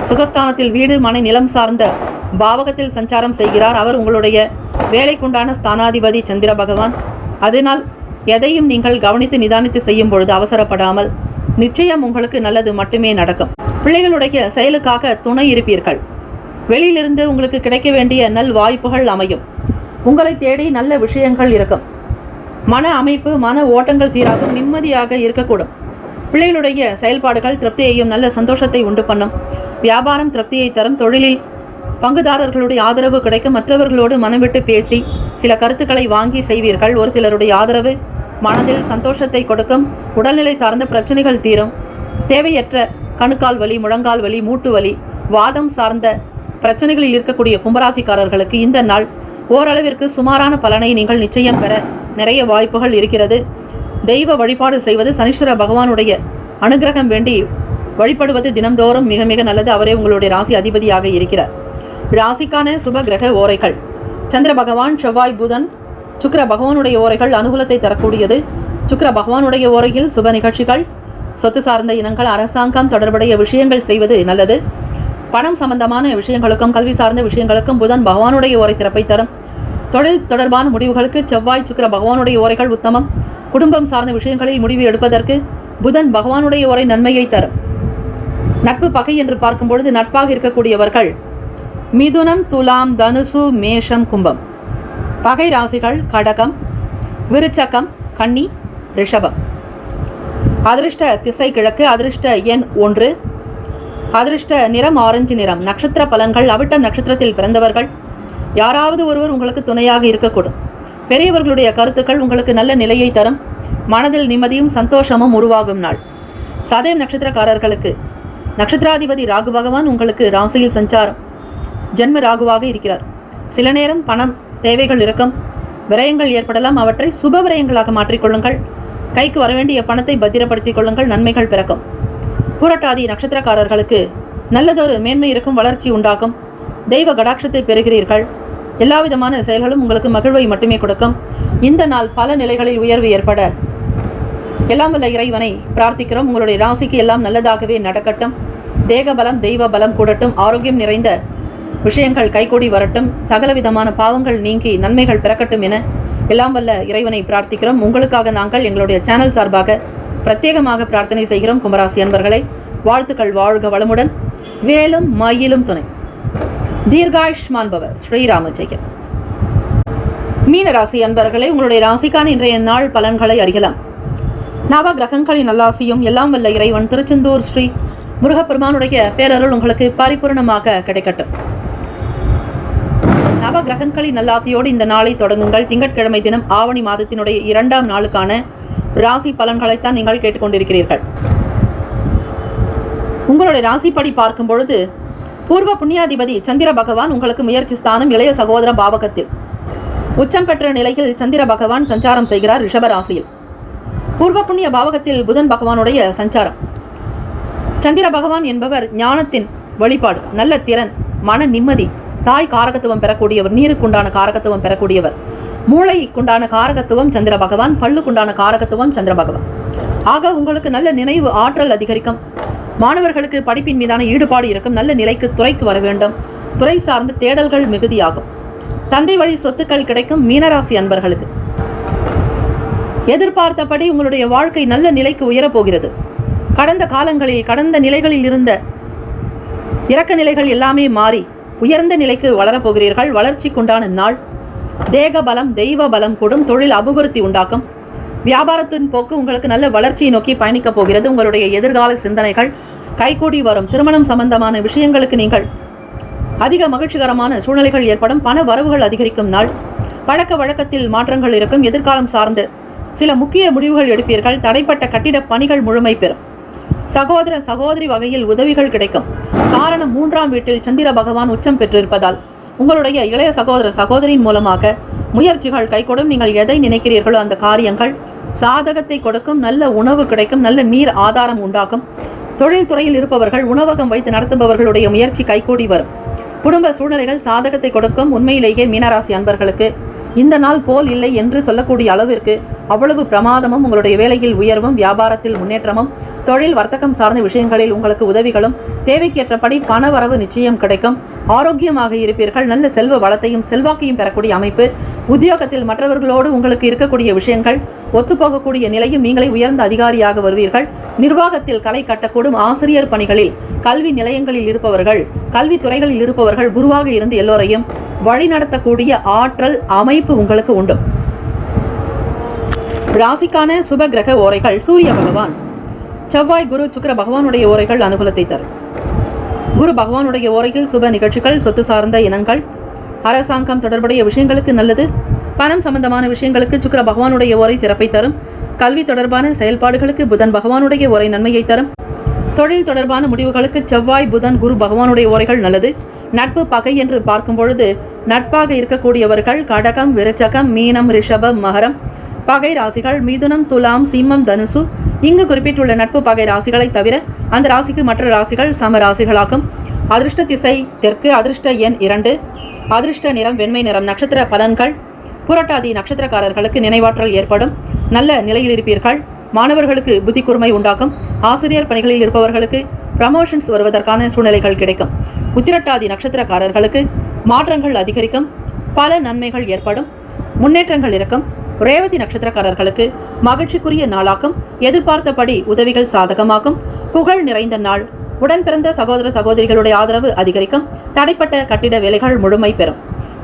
சுகஸ்தானத்தில் வீடு மனை நிலம் சார்ந்த பாவகத்தில் சஞ்சாரம் செய்கிறார். அவர் உங்களுடைய வேலைக்குண்டான ஸ்தானாதிபதி சந்திர பகவான். அதனால் எதையும் நீங்கள் கவனித்து நிதானித்து செய்யும் பொழுது அவசரப்படாமல் நிச்சயம் உங்களுக்கு நல்லது மட்டுமே நடக்கும். பிள்ளைகளுடைய செயலுக்காக துணை இருப்பீர்கள். வெளியிலிருந்து உங்களுக்கு கிடைக்க வேண்டிய நல் வாய்ப்புகள் அமையும். உங்களை தேடி நல்ல விஷயங்கள் இருக்கும். மன அமைப்பு, மன ஓட்டங்கள் சீராகும். நிம்மதியாக இருக்கக்கூடும். பிள்ளைகளுடைய செயல்பாடுகள் திருப்தியையும் நல்ல சந்தோஷத்தை உண்டு பண்ணும். வியாபாரம் திருப்தியை தரும். தொழிலில் பங்குதாரர்களுடைய ஆதரவு கிடைக்கும். மற்றவர்களோடு மனம் விட்டு பேசி சில கருத்துக்களை வாங்கி செய்வீர்கள். ஒரு சிலருடைய ஆதரவு மனதில் சந்தோஷத்தை கொடுக்கும். உடல்நிலை சார்ந்த பிரச்சனைகள் தீரும். தேவையற்ற கணுக்கால் வலி, முழங்கால் வலி, மூட்டு வலி, வாதம் சார்ந்த பிரச்சனைகளில் இருக்கக்கூடிய கும்பராசிக்காரர்களுக்கு இந்த நாள் ஓரளவிற்கு சுமாரான பலனை நீங்கள் நிச்சயம் பெற நிறைய வாய்ப்புகள் இருக்கிறது. தெய்வ வழிபாடு செய்வது, சனீஸ்வர பகவானுடைய அனுகிரகம் வேண்டி வழிபடுவது தினம்தோறும் மிக மிக நல்லது. அவரே உங்களுடைய ராசி அதிபதியாக இருக்கிறார். ராசிக்கான சுப கிரக ஓரைகள்: சந்திர பகவான், செவ்வாய், புதன், சுக்கிர பகவானுடைய ஓரைகள் அனுகூலத்தை தரக்கூடியது. சுக்கிர பகவானுடைய ஓரையில் சுப நிகழ்ச்சிகள், சொத்து சார்ந்த இனங்கள், அரசாங்கம் தொடர்புடைய விஷயங்கள் செய்வது நல்லது. பணம் சம்பந்தமான விஷயங்களுக்கும் கல்வி சார்ந்த விஷயங்களுக்கும் புதன் பகவானுடைய ஓரை சிறப்பை தரும். தொழில் தொடர்பான முடிவுகளுக்கு செவ்வாய், சுக்கிர பகவானுடைய ஓரைகள் உத்தமம். குடும்பம் சார்ந்த விஷயங்களில் முடிவு எடுப்பதற்கு புதன் பகவானுடைய ஓரை நன்மையை தரும். நட்பு பகை என்று பார்க்கும் பொழுது நட்பாக இருக்கக்கூடியவர்கள் மிதுனம், துலாம், தனுசு, மேஷம், கும்பம். பகை ராசிகள் கடகம், விருச்சகம், கன்னி, ரிஷபம். அதிர்ஷ்ட திசை கிழக்கு. அதிர்ஷ்ட எண் 1. அதிர்ஷ்ட நிறம் ஆரஞ்சு நிறம். நட்சத்திர பலன்கள்: அவிட்டம் நட்சத்திரத்தில் பிறந்தவர்கள். யாராவது ஒருவர் உங்களுக்கு துணையாக இருக்கக்கூடும். பெரியவர்களுடைய கருத்துக்கள் உங்களுக்கு நல்ல நிலையை தரும். மனதில் நிம்மதியும் சந்தோஷமும் உருவாகும் நாள். சதயம் நட்சத்திரக்காரர்களுக்கு நட்சத்திராதிபதி ராகு பகவான் உங்களுக்கு ராசியில் சஞ்சாரம். ஜென்ம ராகுவாக இருக்கிறார். சில நேரம் பணம் தேவைகள் இருக்கும். விரயங்கள் ஏற்படலாம். அவற்றை சுப விரயங்களாக மாற்றிக்கொள்ளுங்கள். கைக்கு வரவேண்டிய பணத்தை பத்திரப்படுத்திக் கொள்ளுங்கள். நன்மைகள் பிறக்கும். பூரட்டாதி நட்சத்திரக்காரர்களுக்கு நல்லதொரு மேன்மை இருக்கும். வளர்ச்சி உண்டாகும். தெய்வ கடாட்சத்தை பெறுகிறீர்கள். எல்லாவிதமான செயல்களும் உங்களுக்கு மகிழ்வை மட்டுமே கொடுக்கும். இந்த நாள் பல நிலைகளில் உயர்வு ஏற்பட எல்லாம் வல்ல இறைவனை பிரார்த்திக்கிறோம். உங்களுடைய ராசிக்கு எல்லாம் நல்லதாகவே நடக்கட்டும். தேக பலம், தெய்வ பலம் கூடட்டும். ஆரோக்கியம் நிறைந்த விஷயங்கள் கைகூடி வரட்டும். சகலவிதமான பாவங்கள் நீங்கி நன்மைகள் பிறக்கட்டும் என எல்லாம் வல்ல இறைவனை பிரார்த்திக்கிறோம். உங்களுக்காக நாங்கள் எங்களுடைய சேனல் சார்பாக பிரத்யேகமாக பிரார்த்தனை செய்கிறோம். கும்பராசி அன்பர்களை வாழ்த்துக்கள். வாழ்க வளமுடன். வேலும் மயிலும் துணை. தீர்காயுஷ்மான் பவ. ஸ்ரீராம ஜெயம். மீனராசி அன்பர்களே, உங்களுடைய ராசிக்கான இன்றைய நாள் பலன்களை அறியலாம். நவ கிரகங்களின் நல்லாசியும் எல்லாம் வல்ல இறைவன் திருச்செந்தூர் ஸ்ரீ முருகப்பெருமானுடைய பேரருள் உங்களுக்கு பரிபூர்ணமாக கிடைக்கட்டும். நவ கிரகங்களின் நல்லாசியோடு இந்த நாளை தொடங்குங்கள். திங்கட்கிழமை தினம் ஆவணி மாதத்தினுடைய 2ஆம் நாளுக்கான ராசி பலன்களைத்தான் நீங்கள் கேட்டுக்கொண்டிருக்கிறீர்கள். உங்களுடைய ராசிப்படி பார்க்கும் பொழுது பூர்வ புண்ணியாதிபதி சந்திர பகவான் உங்களுக்கு முயற்சி ஸ்தானம் இளைய சகோதர பாவகத்தில் உச்சம் பெற்ற நிலையில் சந்திர பகவான் சஞ்சாரம் செய்கிறார் ரிஷப ராசியில். பூர்வ புண்ணிய பாவகத்தில் புதன் பகவானுடைய சஞ்சாரம். சந்திர பகவான் என்பவர் ஞானத்தின் வழிபாடு, நல்ல திறன், மன நிம்மதி, தாய் காரகத்துவம் பெறக்கூடியவர், நீருக்குண்டான காரகத்துவம் பெறக்கூடியவர், மூளைக்குண்டான காரகத்துவம் சந்திர பகவான், பல்லுக்குண்டான காரகத்துவம் சந்திர பகவான். ஆக உங்களுக்கு நல்ல நினைவு ஆற்றல் அதிகரிக்கும். மாணவர்களுக்கு படிப்பின் மீதான ஈடுபாடு இருக்கும். நல்ல நிலைக்கு துறைக்கு வர வேண்டும். துறை சார்ந்த தேடல்கள் மிகுதியாகும். தந்தை வழி சொத்துக்கள் கிடைக்கும். மீனராசி அன்பர்களுக்கு எதிர்பார்த்தபடி உங்களுடைய வாழ்க்கை நல்ல நிலைக்கு உயரப்போகிறது. கடந்த காலங்களில் கடந்த நிலைகளில் இருந்த இறக்க நிலைகள் எல்லாமே மாறி உயர்ந்த நிலைக்கு வளரப்போகிறீர்கள். வளர்ச்சிக்குண்டான நாள். தேக பலம், தெய்வ பலம் கூடும். தொழில் அபிவிருத்தி உண்டாக்கும். வியாபாரத்தின் போக்கு உங்களுக்கு நல்ல வளர்ச்சியை நோக்கி பயணிக்கப் போகிறது. உங்களுடைய எதிர்கால சிந்தனைகள் கைகூடி வரும். திருமணம் சம்பந்தமான விஷயங்களுக்கு நீங்கள் அதிக மகிழ்ச்சிகரமான சூழ்நிலைகள் ஏற்படும். பண வரவுகள் அதிகரிக்கும் நாள். பழக்க வழக்கத்தில் மாற்றங்கள் இருக்கும். எதிர்காலம் சார்ந்து சில முக்கிய முடிவுகள் எடுப்பீர்கள். தடைப்பட்ட கட்டிட பணிகள் முழுமை பெறும். சகோதர சகோதரி வகையில் உதவிகள் கிடைக்கும். காரணம் 3ஆம் வீட்டில் சந்திர பகவான் உச்சம் பெற்றிருப்பதால் உங்களுடைய இளைய சகோதர சகோதரியின் மூலமாக முயற்சிகள் கைகூடும். நீங்கள் எதை நினைக்கிறீர்களோ அந்த காரியங்கள் சாதகத்தை கொடுக்கும். நல்ல உணவு கிடைக்கும். நல்ல நீர் ஆதாரம் உண்டாகும். தொழில் துறையில் இருப்பவர்கள், உணவகம் வைத்து நடத்துபவர்களுடைய முயற்சி கைகூடி வரும். குடும்ப சூழ்நிலைகள் சாதகத்தை கொடுக்கும். உண்மையிலேயே மீனராசி அன்பர்களுக்கு இந்த நாள் போல் இல்லை என்று சொல்லக்கூடிய அளவிற்கு அவ்வளவு பிரமாதமும், உங்களுடைய வேலையில் உயர்வும், வியாபாரத்தில் முன்னேற்றமும், தொழில் வர்த்தகம் சார்ந்த விஷயங்களில் உங்களுக்கு உதவிகளும், தேவைக்கேற்றபடி பண வரவு நிச்சயம் கிடைக்கும். ஆரோக்கியமாக இருப்பீர்கள். நல்ல செல்வ வளத்தையும் செல்வாக்கையும் பெறக்கூடிய அமைப்பு. உத்தியோகத்தில் மற்றவர்களோடு உங்களுக்கு இருக்கக்கூடிய விஷயங்கள் ஒத்துப்போகக்கூடிய நிலையும், நீங்களே உயர்ந்த அதிகாரியாக வருவீர்கள். நிர்வாகத்தில் கலை கட்டக்கூடும். ஆசிரியர் பணிகளில், கல்வி நிலையங்களில் இருப்பவர்கள், கல்வித்துறைகளில் இருப்பவர்கள் குருவாக இருந்து எல்லோரையும் வழிநடத்தக்கூடிய ஆற்றல் அமைப்பு உங்களுக்கு உண்டு. ராசிக்கான சுப கிரக ஓரைகள். சூரிய பகவான், செவ்வாய், குரு, சுக்கிர பகவானுடைய ஓரைகள் அனுகூலத்தை தரும். குரு பகவானுடைய ஓரையில் சுப நிகழ்ச்சிகள், சொத்து சார்ந்த இனங்கள், அரசாங்கம் தொடர்புடைய விஷயங்களுக்கு நல்லது. பணம் சம்பந்தமான விஷயங்களுக்கு சுக்கிர பகவானுடைய ஓரை சிறப்பை தரும். கல்வி தொடர்பான செயல்பாடுகளுக்கு புதன் பகவானுடைய ஓரை நன்மையை தரும். தொழில் தொடர்பான முடிவுகளுக்கு செவ்வாய், புதன், குரு பகவானுடைய ஓரைகள் நல்லது. நட்பு பகை என்று பார்க்கும் பொழுது நட்பாக இருக்கக்கூடியவர்கள் கடகம், விருச்சகம், மீனம், ரிஷபம், மகரம் பகை ராசிகள். மிதுனம், துலாம், சிம்மம், தனுசு. இங்கு குறிப்பிட்டுள்ள நட்பு பகை ராசிகளை தவிர அந்த ராசிக்கு மற்ற ராசிகள் சம ராசிகளாகும். அதிர்ஷ்ட திசை தெற்கு. அதிர்ஷ்ட எண் 2. அதிர்ஷ்ட நிறம் வெண்மை நிறம். நட்சத்திர பலன்கள். புரட்டாதி நட்சத்திரக்காரர்களுக்கு நினைவாற்றல் ஏற்படும். நல்ல நிலையில் இருப்பீர்கள். மாணவர்களுக்கு புத்தி கூர்மை உண்டாகும். ஆசிரியர் பணிகளில் இருப்பவர்களுக்கு ப்ரமோஷன்ஸ் வருவதற்கான சூழ்நிலைகள் கிடைக்கும். உத்திரட்டாதி நட்சத்திரக்காரர்களுக்கு மாற்றங்கள் அதிகரிக்கும். பல நன்மைகள் ஏற்படும். முன்னேற்றங்கள் இருக்கும். ரேவதி நட்சத்திரக்காரர்களுக்கு மகிழ்ச்சிக்குரிய நாளாகும். எதிர்பார்த்தபடி உதவிகள் சாதகமாகும். புகழ் நிறைந்த நாள். உடன் பிறந்த சகோதர சகோதரிகளுடைய ஆதரவு அதிகரிக்கும். தடைப்பட்ட கட்டிட வேலைகள் முழுமை பெறும்.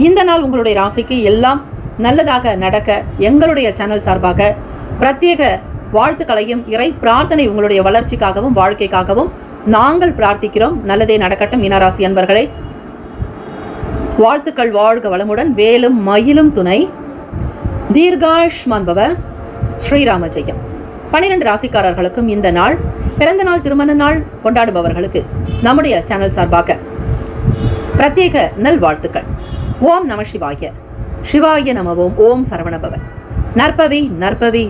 இந்த நாள் உங்களுடைய ராசிக்கு எல்லாம் நல்லதாக நடக்க எங்களுடைய சேனல் சார்பாக பிரத்யேக வாழ்த்துக்களையும் இறை பிரார்த்தனை உங்களுடைய வளர்ச்சிக்காகவும் வாழ்க்கைக்காகவும் நாங்கள் பிரார்த்திக்கிறோம். நல்லதே நடக்கட்டும் மீனராசி அன்பர்களே. வாழ்த்துக்கள். வாழ்க வளமுடன். வேலும் மயிலும் துணை. தீர்காயுஷ்மான் பவ. ஸ்ரீராம ஜெயம். 12 ராசிக்காரர்களுக்கும் இந்த நாள், பிறந்த நாள், திருமண நாள் கொண்டாடுபவர்களுக்கு நம்முடைய சேனல் சார்பாக பிரத்யேக நல்வாழ்த்துக்கள். ஓம் நம சிவாய. சிவாய நம. ஓம் சரவணபவ. நற்பவி நற்பவி.